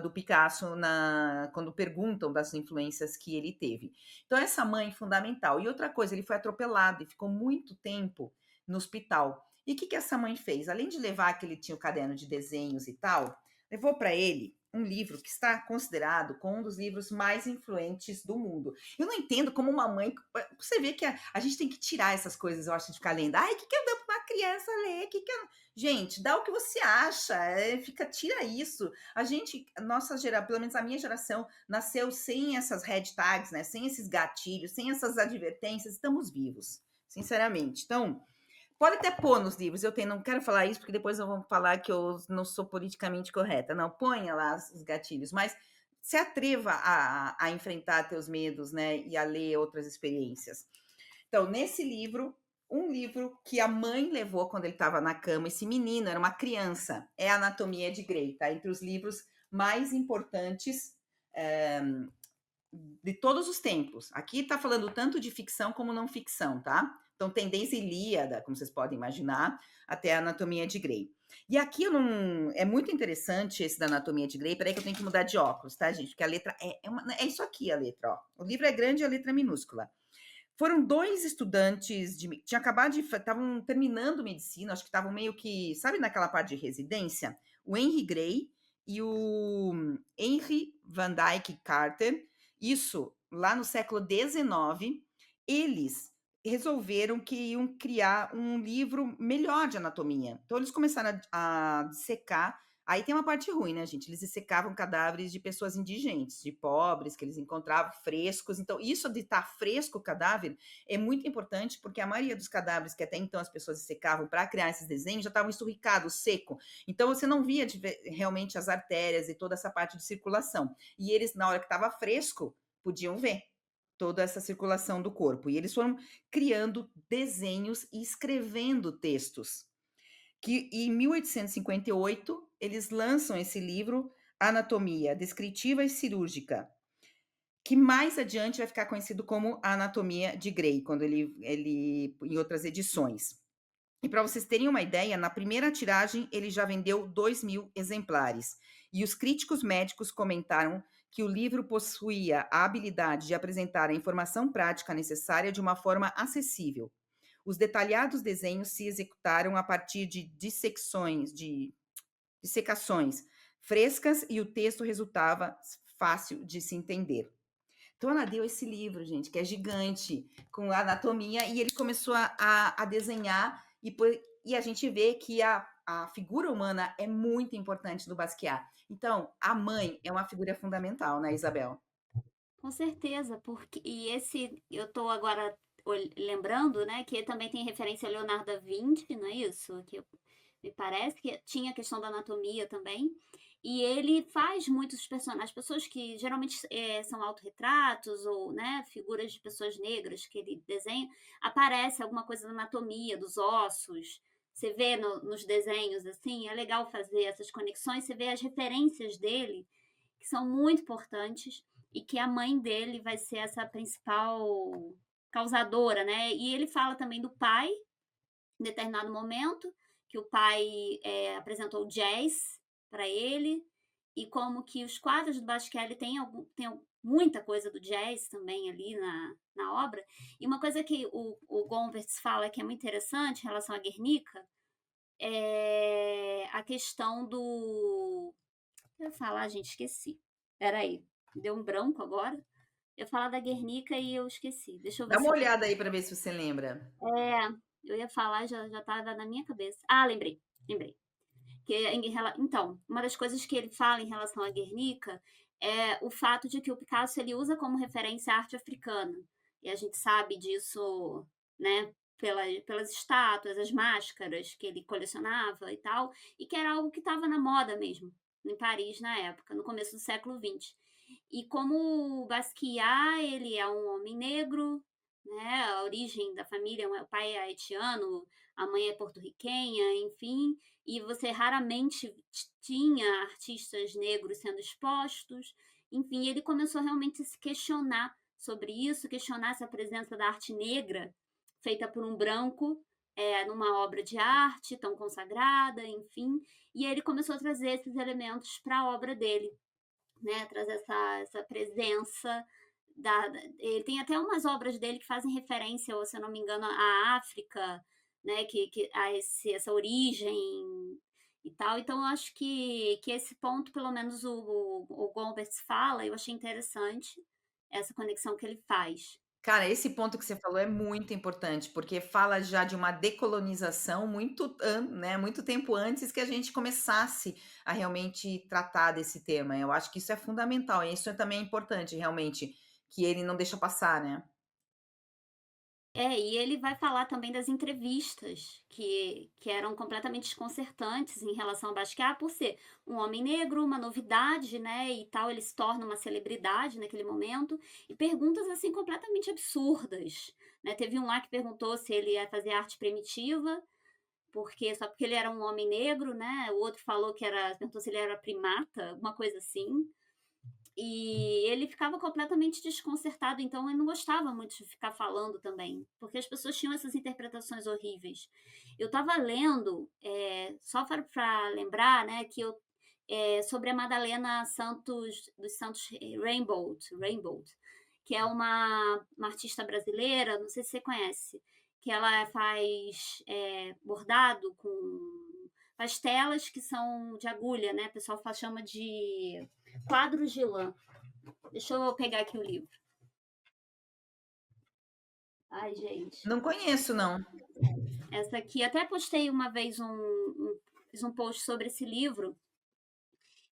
do Picasso quando perguntam das influências que ele teve. Então, essa mãe fundamental. E outra coisa, ele foi atropelado e ficou muito tempo no hospital. E o que essa mãe fez? Além de levar que ele tinha o caderno de desenhos e tal, levou para ele um livro que está considerado como um dos livros mais influentes do mundo. Eu não entendo como uma mãe. Você vê que a gente tem que tirar essas coisas, eu acho, de ficar lendo. Ai, o que eu dou para uma criança ler? Gente, dá o que você acha, tira isso. A gente, nossa geração, pelo menos a minha geração, nasceu sem essas red tags, né? Sem esses gatilhos, sem essas advertências, estamos vivos, sinceramente. Então, pode até pôr nos livros, não quero falar isso, porque depois eu vou falar que eu não sou politicamente correta. Não, ponha lá os gatilhos, mas se atreva a enfrentar teus medos, né? E a ler outras experiências. Então, nesse livro, um livro que a mãe levou quando ele estava na cama, esse menino era uma criança, é Anatomia de Grey, tá? Entre os livros mais importantes de todos os tempos. Aqui está falando tanto de ficção como não ficção, tá? Então tem desde Ilíada, como vocês podem imaginar, até a Anatomia de Grey. E aqui é muito interessante esse da Anatomia de Grey. Peraí que eu tenho que mudar de óculos, tá, gente? Porque a letra é isso aqui, a letra, ó. O livro é grande e a letra é minúscula. Foram 2 estudantes tinha acabado estavam terminando medicina, acho que estavam meio que, sabe, naquela parte de residência? O Henry Gray e o Henry Van Dyke Carter, isso lá no século XIX, eles resolveram que iam criar um livro melhor de anatomia. Então eles começaram a dissecar. Aí tem uma parte ruim, né, gente? Eles dissecavam cadáveres de pessoas indigentes, de pobres, que eles encontravam frescos. Então, isso de estar fresco o cadáver é muito importante, porque a maioria dos cadáveres que até então as pessoas dissecavam para criar esses desenhos já estavam esturricados, seco. Então, você não via realmente as artérias e toda essa parte de circulação. E eles, na hora que estava fresco, podiam ver toda essa circulação do corpo. E eles foram criando desenhos e escrevendo textos que em 1858 eles lançam esse livro Anatomia Descritiva e Cirúrgica, que mais adiante vai ficar conhecido como A Anatomia de Grey, quando ele em outras edições. E para vocês terem uma ideia, na primeira tiragem ele já vendeu 2.000 exemplares. E os críticos médicos comentaram que o livro possuía a habilidade de apresentar a informação prática necessária de uma forma acessível. Os detalhados desenhos se executaram a partir de dissecações frescas e o texto resultava fácil de se entender. Então ela deu esse livro, gente, que é gigante, com anatomia, e ele começou a desenhar, e a gente vê que a figura humana é muito importante no Basquiat. Então, a mãe é uma figura fundamental, né, Isabel? Com certeza, porque eu estou agora lembrando, né, que também tem referência a Leonardo da Vinci, não é isso? Me parece que tinha a questão da anatomia também. E ele faz muitos personagens, pessoas que geralmente são autorretratos ou, né, figuras de pessoas negras que ele desenha, aparece alguma coisa da anatomia, dos ossos. Você vê nos desenhos, assim, é legal fazer essas conexões, você vê as referências dele, que são muito importantes, e que a mãe dele vai ser essa principal causadora, né? E ele fala também do pai, em determinado momento, que o pai apresentou o jazz para ele, e como que os quadros do Basquiat tem muita coisa do jazz também ali na obra. E uma coisa que o Gompertz fala que é muito interessante em relação a Guernica é a questão do. Eu ia falar, gente, esqueci. Peraí, deu um branco agora. Eu ia falar da Guernica e eu esqueci. Deixa eu ver Dá se uma eu. olhada aí para ver se você lembra. É, eu ia falar, já tava na minha cabeça. Ah, lembrei, lembrei. Então, uma das coisas que ele fala em relação à Guernica é o fato de que o Picasso ele usa como referência a arte africana. E a gente sabe disso, né, pelas estátuas, as máscaras que ele colecionava e tal, e que era algo que estava na moda mesmo, em Paris na época, no começo do século XX. E como o Basquiat, ele é um homem negro, né, a origem da família, o pai é haitiano, a mãe é porto-riquenha, enfim, e você raramente tinha artistas negros sendo expostos. Enfim, ele começou realmente a se questionar sobre isso, questionar essa presença da arte negra feita por um branco numa obra de arte tão consagrada, enfim. E ele começou a trazer esses elementos para a obra dele, né? Trazer essa presença ele tem até umas obras dele que fazem referência, ou, se eu não me engano, à África, né? Essa origem e tal. Então, eu acho que esse ponto, pelo menos o Goldberg fala, eu achei interessante essa conexão que ele faz. Cara, esse ponto que você falou é muito importante, porque fala já de uma decolonização né, muito tempo antes que a gente começasse a realmente tratar desse tema. Eu acho que isso é fundamental, e isso também é importante, realmente, que ele não deixa passar, né? E ele vai falar também das entrevistas que eram completamente desconcertantes em relação ao Basquiat, por ser um homem negro, uma novidade, né, e tal, ele se torna uma celebridade naquele momento, e perguntas, assim, completamente absurdas, né. Teve um lá que perguntou se ele ia fazer arte primitiva, só porque ele era um homem negro, né, o outro perguntou se ele era primata, alguma coisa assim. E ele ficava completamente desconcertado, então ele não gostava muito de ficar falando também, porque as pessoas tinham essas interpretações horríveis. Eu estava lendo, só para lembrar, né, sobre a Madalena Santos, dos Santos Rainbow, que é uma artista brasileira, não sei se você conhece, que ela faz bordado faz telas que são de agulha, né? O pessoal chama de quadros de lã. Deixa eu pegar aqui o livro. Ai, gente. Não conheço, não. Essa aqui, até postei uma vez fiz um post sobre esse livro.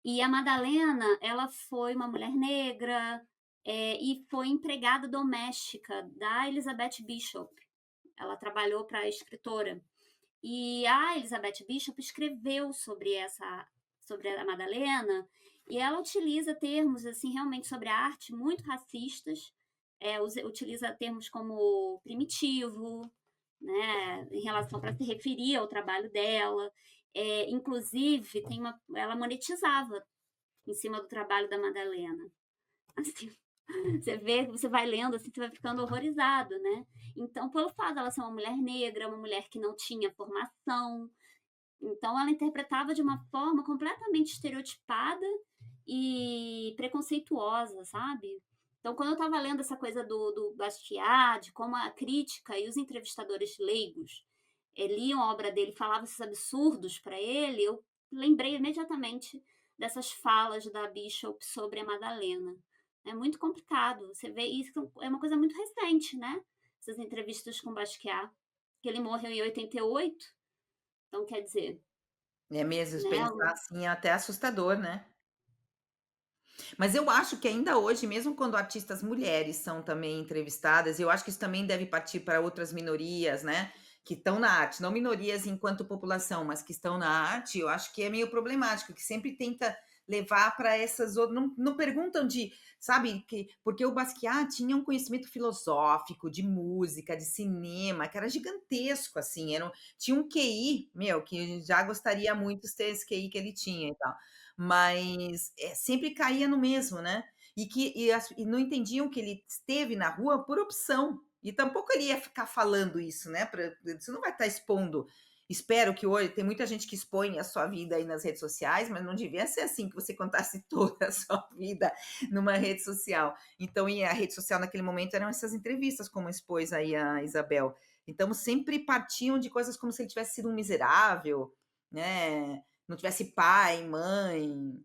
E a Madalena, ela foi uma mulher negra e foi empregada doméstica da Elizabeth Bishop. Ela trabalhou para a escritora. E a Elizabeth Bishop escreveu sobre a Madalena, e ela utiliza termos assim realmente sobre a arte muito racistas, utiliza termos como primitivo, né, em relação para se referir ao trabalho dela. Inclusive, ela monetizava em cima do trabalho da Madalena. Assim, Você vai lendo, assim, você vai ficando horrorizado, né. Então, pelo fato dela ser uma mulher negra, uma mulher que não tinha formação, então ela interpretava de uma forma completamente estereotipada e preconceituosa, sabe. Então, quando eu estava lendo essa coisa do Bastiat, de como a crítica e os entrevistadores leigos, liam a obra dele e falavam esses absurdos para ele, eu lembrei imediatamente dessas falas da Bishop sobre a Madalena. É muito complicado, você vê isso é uma coisa muito recente, né, essas entrevistas com Basquiat, que ele morreu em 88, então quer dizer, É mesmo, se né, pensar assim é até assustador, né. Mas eu acho que ainda hoje, mesmo quando artistas mulheres são também entrevistadas, eu acho que isso também deve partir para outras minorias, né, que estão na arte, não minorias enquanto população, mas que estão na arte, eu acho que é meio problemático, que sempre tenta levar para essas outras, não perguntam de, sabe, que porque o Basquiat tinha um conhecimento filosófico, de música, de cinema, que era gigantesco, assim, tinha um QI, meu, que já gostaria muito de ter esse QI que ele tinha e tal. Mas, sempre caía no mesmo, né. E não entendiam que ele esteve na rua por opção, e tampouco ele ia ficar falando isso, né, você não vai estar expondo, espero que hoje tem muita gente que expõe a sua vida aí nas redes sociais, mas não devia ser assim, que você contasse toda a sua vida numa rede social. Então e a rede social naquele momento eram essas entrevistas, como expôs aí a Isabel. Então sempre partiam de coisas como se ele tivesse sido um miserável, né, não tivesse pai, mãe.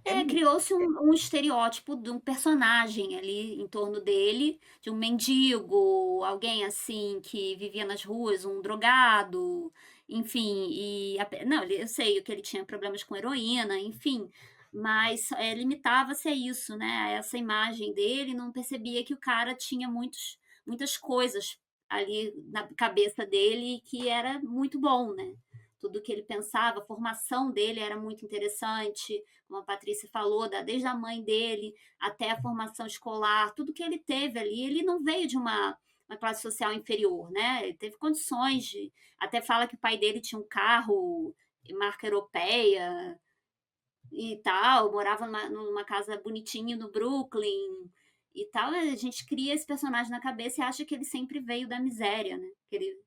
É É, muito criou-se um estereótipo de um personagem ali em torno dele, de um mendigo, alguém assim que vivia nas ruas, um drogado, enfim, e ape não, eu sei que ele tinha problemas com heroína, enfim, mas, limitava-se a isso, né, a essa imagem dele, não percebia que o cara tinha muitas coisas ali na cabeça dele que era muito bom, né. Tudo que ele pensava, a formação dele era muito interessante, como a Patrícia falou, desde a mãe dele até a formação escolar, tudo que ele teve ali, ele não veio de uma classe social inferior, né? Ele teve condições de. Até fala que o pai dele tinha um carro marca europeia e tal, morava numa casa bonitinha no Brooklyn e tal. A gente cria esse personagem na cabeça e acha que ele sempre veio da miséria, né? Que ele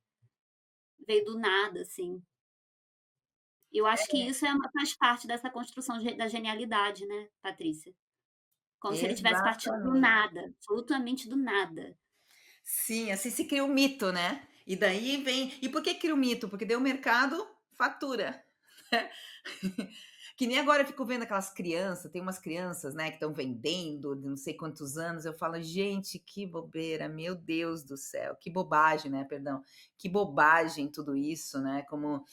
veio do nada, assim. Eu acho que isso faz parte dessa construção da genialidade, né, Patrícia? Como se ele tivesse partido do exatamente. nada, absolutamente do nada. Sim, assim se cria o mito, né. E daí vem e por que cria o mito? Porque daí o mercado fatura, né. Que nem agora eu fico vendo aquelas crianças, tem umas crianças, né, que estão vendendo de não sei quantos anos, eu falo: "Gente, que bobeira, meu Deus do céu, que bobagem", né, perdão, que bobagem tudo isso, né, como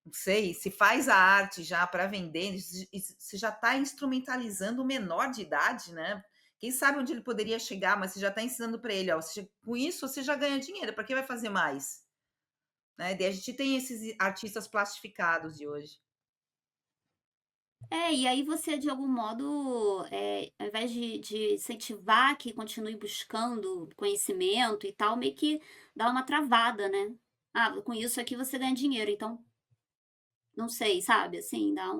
não sei, se faz a arte já para vender, e você já está instrumentalizando o menor de idade, né. Quem sabe onde ele poderia chegar, mas você já está ensinando para ele: "Ó, com isso você já ganha dinheiro, para que vai fazer mais?", né. Daí a gente tem esses artistas plastificados de hoje. É, e aí você de algum modo, ao invés de incentivar que continue buscando conhecimento e tal, meio que dá uma travada, né. "Ah, com isso aqui você ganha dinheiro, então", não sei, sabe, assim, dá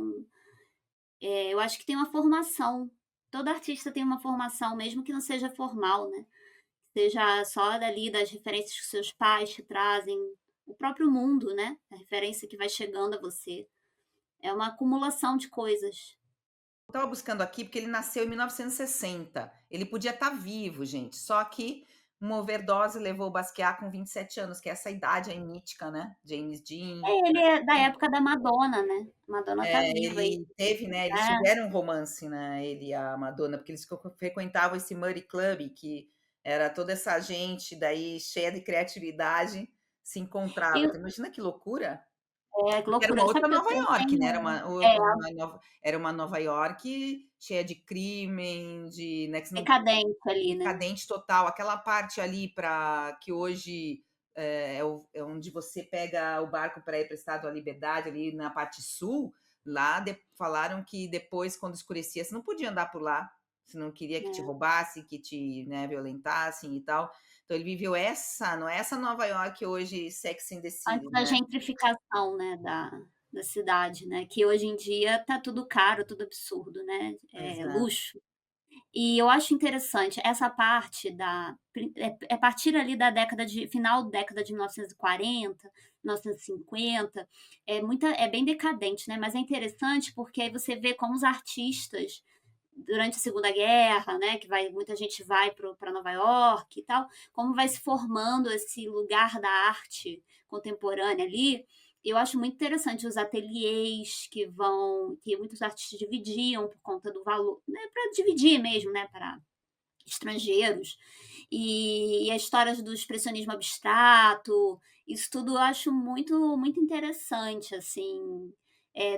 eu acho que tem uma formação, todo artista tem uma formação, mesmo que não seja formal, né. Seja só dali das referências que seus pais te trazem, o próprio mundo, né, a referência que vai chegando a você. É uma acumulação de coisas. Eu estava buscando aqui, porque ele nasceu em 1960, ele podia estar vivo, gente, só que uma overdose levou o Basquiat com 27 anos, que é essa idade aí mítica, né, James Dean. É, ele é da época da Madonna, né, Madonna tá É, viva aí. ele teve, né, eles É, tiveram um romance, né, ele e a Madonna, porque eles frequentavam esse Muddy Club, que era toda essa gente daí cheia de criatividade se encontrava. e Então imagina que loucura, que porque era uma loucura. Sabe outra que Nova eu York, né, tenho é, era uma Nova York cheia de crime, de, né, que você não decadente ali, né. decadente total, aquela parte ali para que hoje, é onde você pega o barco para ir para o Estado da Liberdade, ali na parte sul, lá falaram que depois, quando escurecia, você não podia andar por lá, você não queria que te É, roubassem, que te, né, violentassem e tal. Então ele viveu essa, não é essa Nova York hoje Sex and the antes City, da né. gentrificação, né, da cidade, né, que hoje em dia tá tudo caro, tudo absurdo, né, Exato. luxo. E eu acho interessante essa parte a partir ali da década de final da década de 1940, 1950, é bem decadente, né, mas é interessante porque aí você vê como os artistas durante a Segunda Guerra, né, que vai muita gente vai para Nova York e tal, como vai se formando esse lugar da arte contemporânea ali. Eu acho muito interessante os ateliês que muitos artistas dividiam por conta do valor, né, para dividir mesmo, né, para estrangeiros. E as histórias do expressionismo abstrato, isso tudo eu acho muito interessante, assim,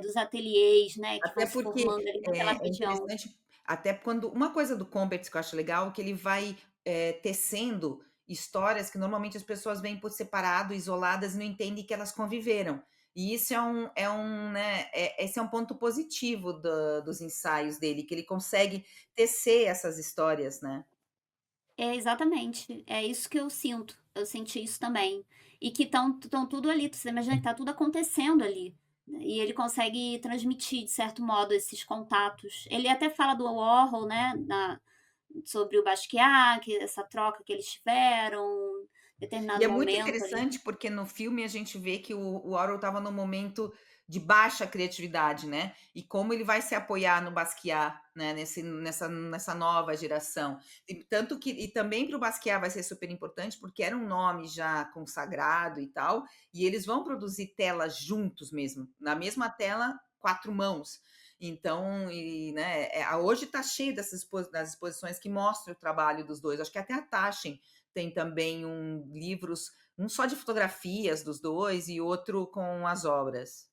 dos ateliês, né, que vão Até se porque formando ali naquela é região. interessante, até quando uma coisa do Compertz que eu acho legal, que ele vai, tecendo histórias que normalmente as pessoas veem por separado, isoladas e não entendem que elas conviveram. E isso né, esse é um ponto positivo dos ensaios dele, que ele consegue tecer essas histórias, né. É, exatamente, é isso que eu sinto, eu senti isso também. E que estão tudo ali, você imagina que tá tudo acontecendo ali, né, e ele consegue transmitir, de certo modo, esses contatos. Ele até fala do Warhol, né, sobre o Basquiat, que essa troca que eles tiveram, em E determinado é muito momento ali. interessante, porque no filme a gente vê que o Warhol estava num momento de baixa criatividade, né, e como ele vai se apoiar no Basquiat, né, nessa nova geração. E tanto que e também para o Basquiat vai ser super importante, porque era um nome já consagrado e tal, e eles vão produzir telas juntos mesmo, na mesma tela, 4 mãos. Então né, hoje está cheio das exposições que mostram o trabalho dos 2. Acho que até a Taschen tem também livros, um só de fotografias dos 2 e outro com as obras.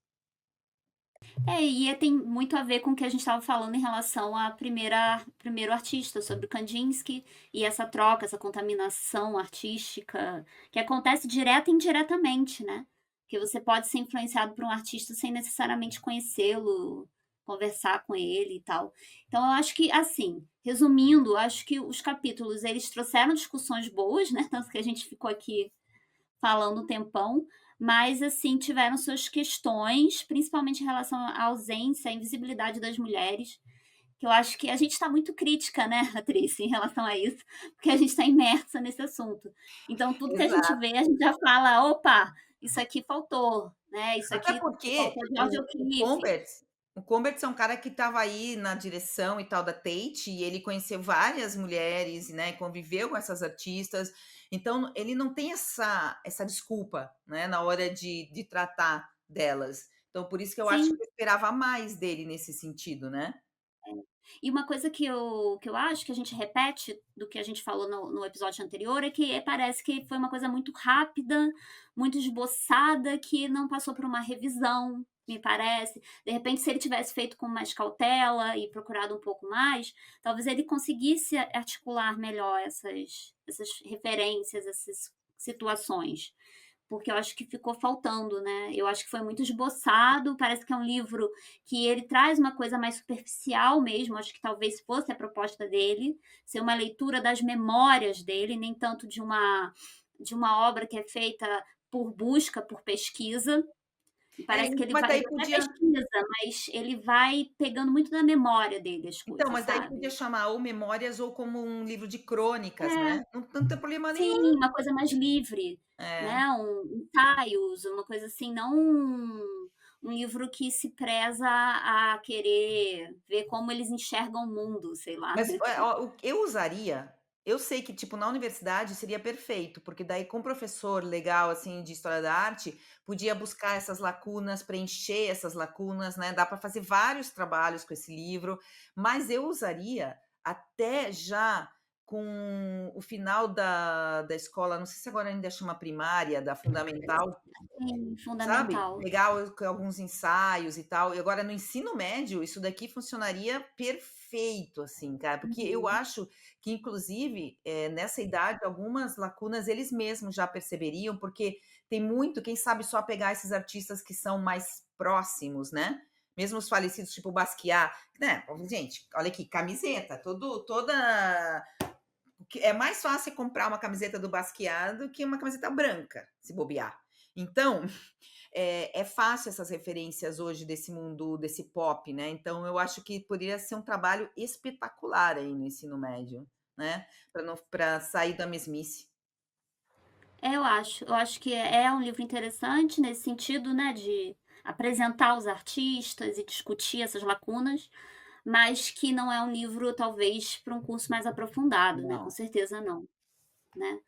Tem muito a ver com o que a gente estava falando em relação à primeiro artista, sobre o Kandinsky, e essa troca, essa contaminação artística, que acontece direta e indiretamente, né, que você pode ser influenciado por um artista sem necessariamente conhecê-lo, conversar com ele e tal. Então eu acho que, assim, resumindo, acho que os capítulos, eles trouxeram discussões boas, né, tanto que a gente ficou aqui falando um tempão, mas assim, tiveram suas questões, principalmente em relação à ausência, à invisibilidade das mulheres, que eu acho que a gente está muito crítica, né, Atriz, em relação a isso, porque a gente está imersa nesse assunto. Então, tudo que a gente Exato. vê, a gente já fala: opa, isso aqui faltou, né? Isso Até aqui porque faltou de o audioclipe. Combertz é um cara que estava aí na direção e tal da Tate, e ele conheceu várias mulheres, né, conviveu com essas artistas, então ele não tem essa desculpa, né, na hora de tratar delas. Então por isso que eu acho Sim. que eu esperava mais dele nesse sentido, né. E uma coisa que eu acho que a gente repete do que a gente falou no episódio anterior é que parece que foi uma coisa muito rápida, muito esboçada, que não passou por uma revisão, me parece. De repente, se ele tivesse feito com mais cautela e procurado um pouco mais, talvez ele conseguisse articular melhor essas referências, essas situações. Porque eu acho que ficou faltando, né. Eu acho que foi muito esboçado, parece que é um livro que ele traz uma coisa mais superficial mesmo, acho que talvez fosse a proposta dele, ser uma leitura das memórias dele, nem tanto de uma obra que é feita por busca, por pesquisa. E parece que ele Mas vai daí ele até podia pesquisa, mas ele vai pegando muito da memória dele as então, coisas, mas daí podia sabe. chamar ou memórias ou como um livro de crônicas, É. né, não tem problema nenhum. Sim, uma coisa mais livre, É. né, ensaios, uma coisa assim, não um livro que se preza a querer ver como eles enxergam o mundo, sei lá. Mas, ó, o eu usaria eu sei que, tipo, na universidade seria perfeito, porque daí com um professor legal, assim, de história da arte, podia buscar essas lacunas, preencher essas lacunas, né, dá para fazer vários trabalhos com esse livro, mas eu usaria até já com o final da escola, não sei se agora ainda chama primária, da fundamental. Sim, Sabe, fundamental. pegar alguns ensaios e tal, e agora no ensino médio isso daqui funcionaria perfeito, assim, cara, porque eu Uhum. acho que inclusive, nessa idade algumas lacunas eles mesmos já perceberiam, porque tem muito quem sabe só pegar esses artistas que são mais próximos, né, mesmo os falecidos tipo Basquiat, né, gente, olha aqui, camiseta, toda é mais fácil comprar uma camiseta do Basquiat do que uma camiseta branca, se bobear. Então, é fácil essas referências hoje desse mundo, desse pop, né, então eu acho que poderia ser um trabalho espetacular aí no ensino médio, né, para sair da mesmice. Eu acho que é um livro interessante nesse sentido, né, de apresentar os artistas e discutir essas lacunas, mas que não é um livro talvez para um curso mais aprofundado, né, com Não, certeza não, né.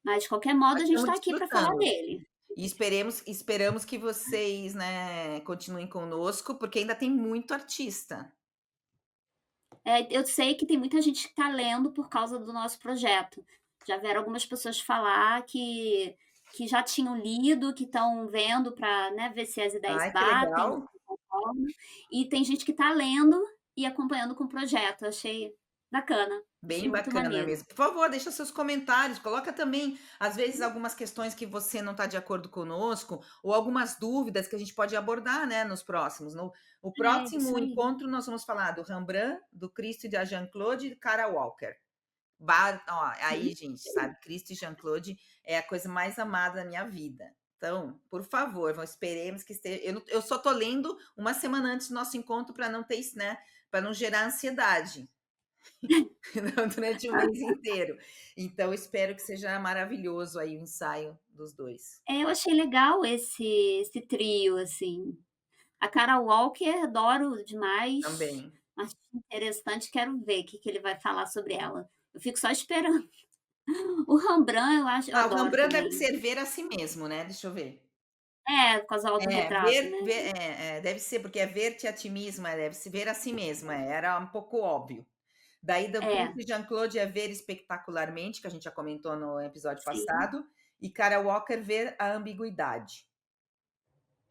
Mas de qualquer modo mas a gente estamos está aqui para falar desfrutando. dele. E esperamos que vocês, né, continuem conosco, porque ainda tem muito artista. Eu sei que tem muita gente que está lendo por causa do nosso projeto. Já vieram algumas pessoas falar que já tinham lido, que estão vendo para, né, ver se as ideias Ai, que batem, legal. se concordam, e tem gente que está lendo e acompanhando com o projeto. Eu achei bacana, achei Bem muito bacana maneiro. mesmo. Por favor, deixa seus comentários, coloca também, às vezes, algumas questões que você não está de acordo conosco, ou algumas dúvidas que a gente pode abordar, né, nos próximos. O É, próximo isso aí. encontro nós vamos falar do Rembrandt, do Cristo e da Jean-Claude e do Cara Walker. Ó, aí, gente, sabe, Cristo e Jean-Claude é a coisa mais amada da minha vida. Então, por favor, esperemos que esteja. Eu só tô lendo uma semana antes do nosso encontro para não ter isso, né? Para não gerar ansiedade. Não, durante o mês inteiro. Então, espero que seja maravilhoso aí o ensaio dos dois. Eu achei legal esse trio, assim. A Carol Walker, adoro demais, Também. acho interessante, quero ver o que que ele vai falar sobre ela. Eu fico só esperando. O Rembrandt eu Ah, o adoro Rembrandt deve também. ser ver a si mesmo, né, deixa eu ver. É, por causa do É, autorretrato, né. deve ser, porque é ver-te a ti mesma, deve se ver a si mesma, era um pouco óbvio. Daí do É, Príncipe Jean-Claude é ver espetacularmente, que a gente já comentou no episódio sim, passado, e Cara Walker ver a ambiguidade.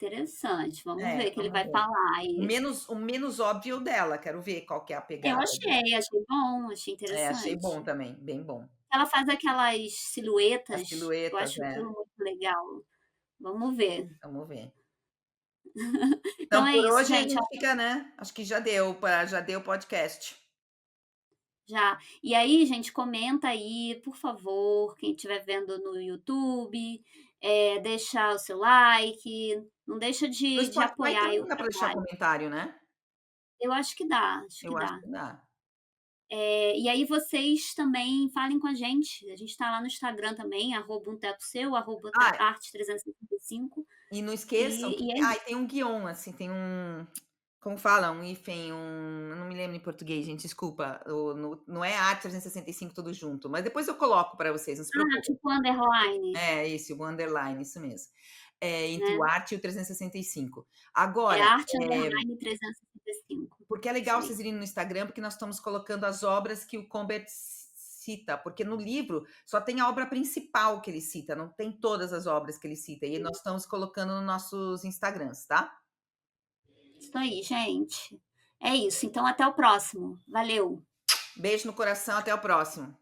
interessante, vamos ver É, o que ele vamos vai ver. falar aí. O menos óbvio dela, quero ver qual que é a Eu pegada dela. achei bom, achei É, achei bom interessante. também, bem bom. Ela faz aquelas As silhuetas, eu silhuetas, acho é, aquilo muito legal. Vamos ver. vamos ver. Então Então é por isso, hoje a gente. gente fica, né, acho que já deu o podcast. Já. E aí, gente, comenta aí, por favor, quem estiver vendo no YouTube, deixa o seu like, não deixa No de Spotify apoiar aí também o dá para deixar trabalho. comentário, né? Eu acho que dá, acho que Eu acho dá. que dá. E aí vocês também falem com a gente está lá no Instagram também, @umtetoseu, Ah, @arte365, e não esqueçam que e é tem um guion, assim, tem um, como fala? Um hífen, eu não me lembro em português, gente, desculpa, não é arte 365 tudo junto, mas depois eu coloco para vocês, não se preocupem. tipo underline, É, isso, o underline, isso mesmo. Entre o né, arte e o 365. é Agora, arte_365, porque é isso legal aí. vocês irem no Instagram, porque nós estamos colocando as obras que o Combert cita, porque no livro só tem a obra principal que ele cita, não tem todas as obras que ele cita, e nós estamos colocando nos nossos Instagrams, tá? Isso aí, gente. É isso, então até o próximo. Valeu. Beijo no coração, até o próximo.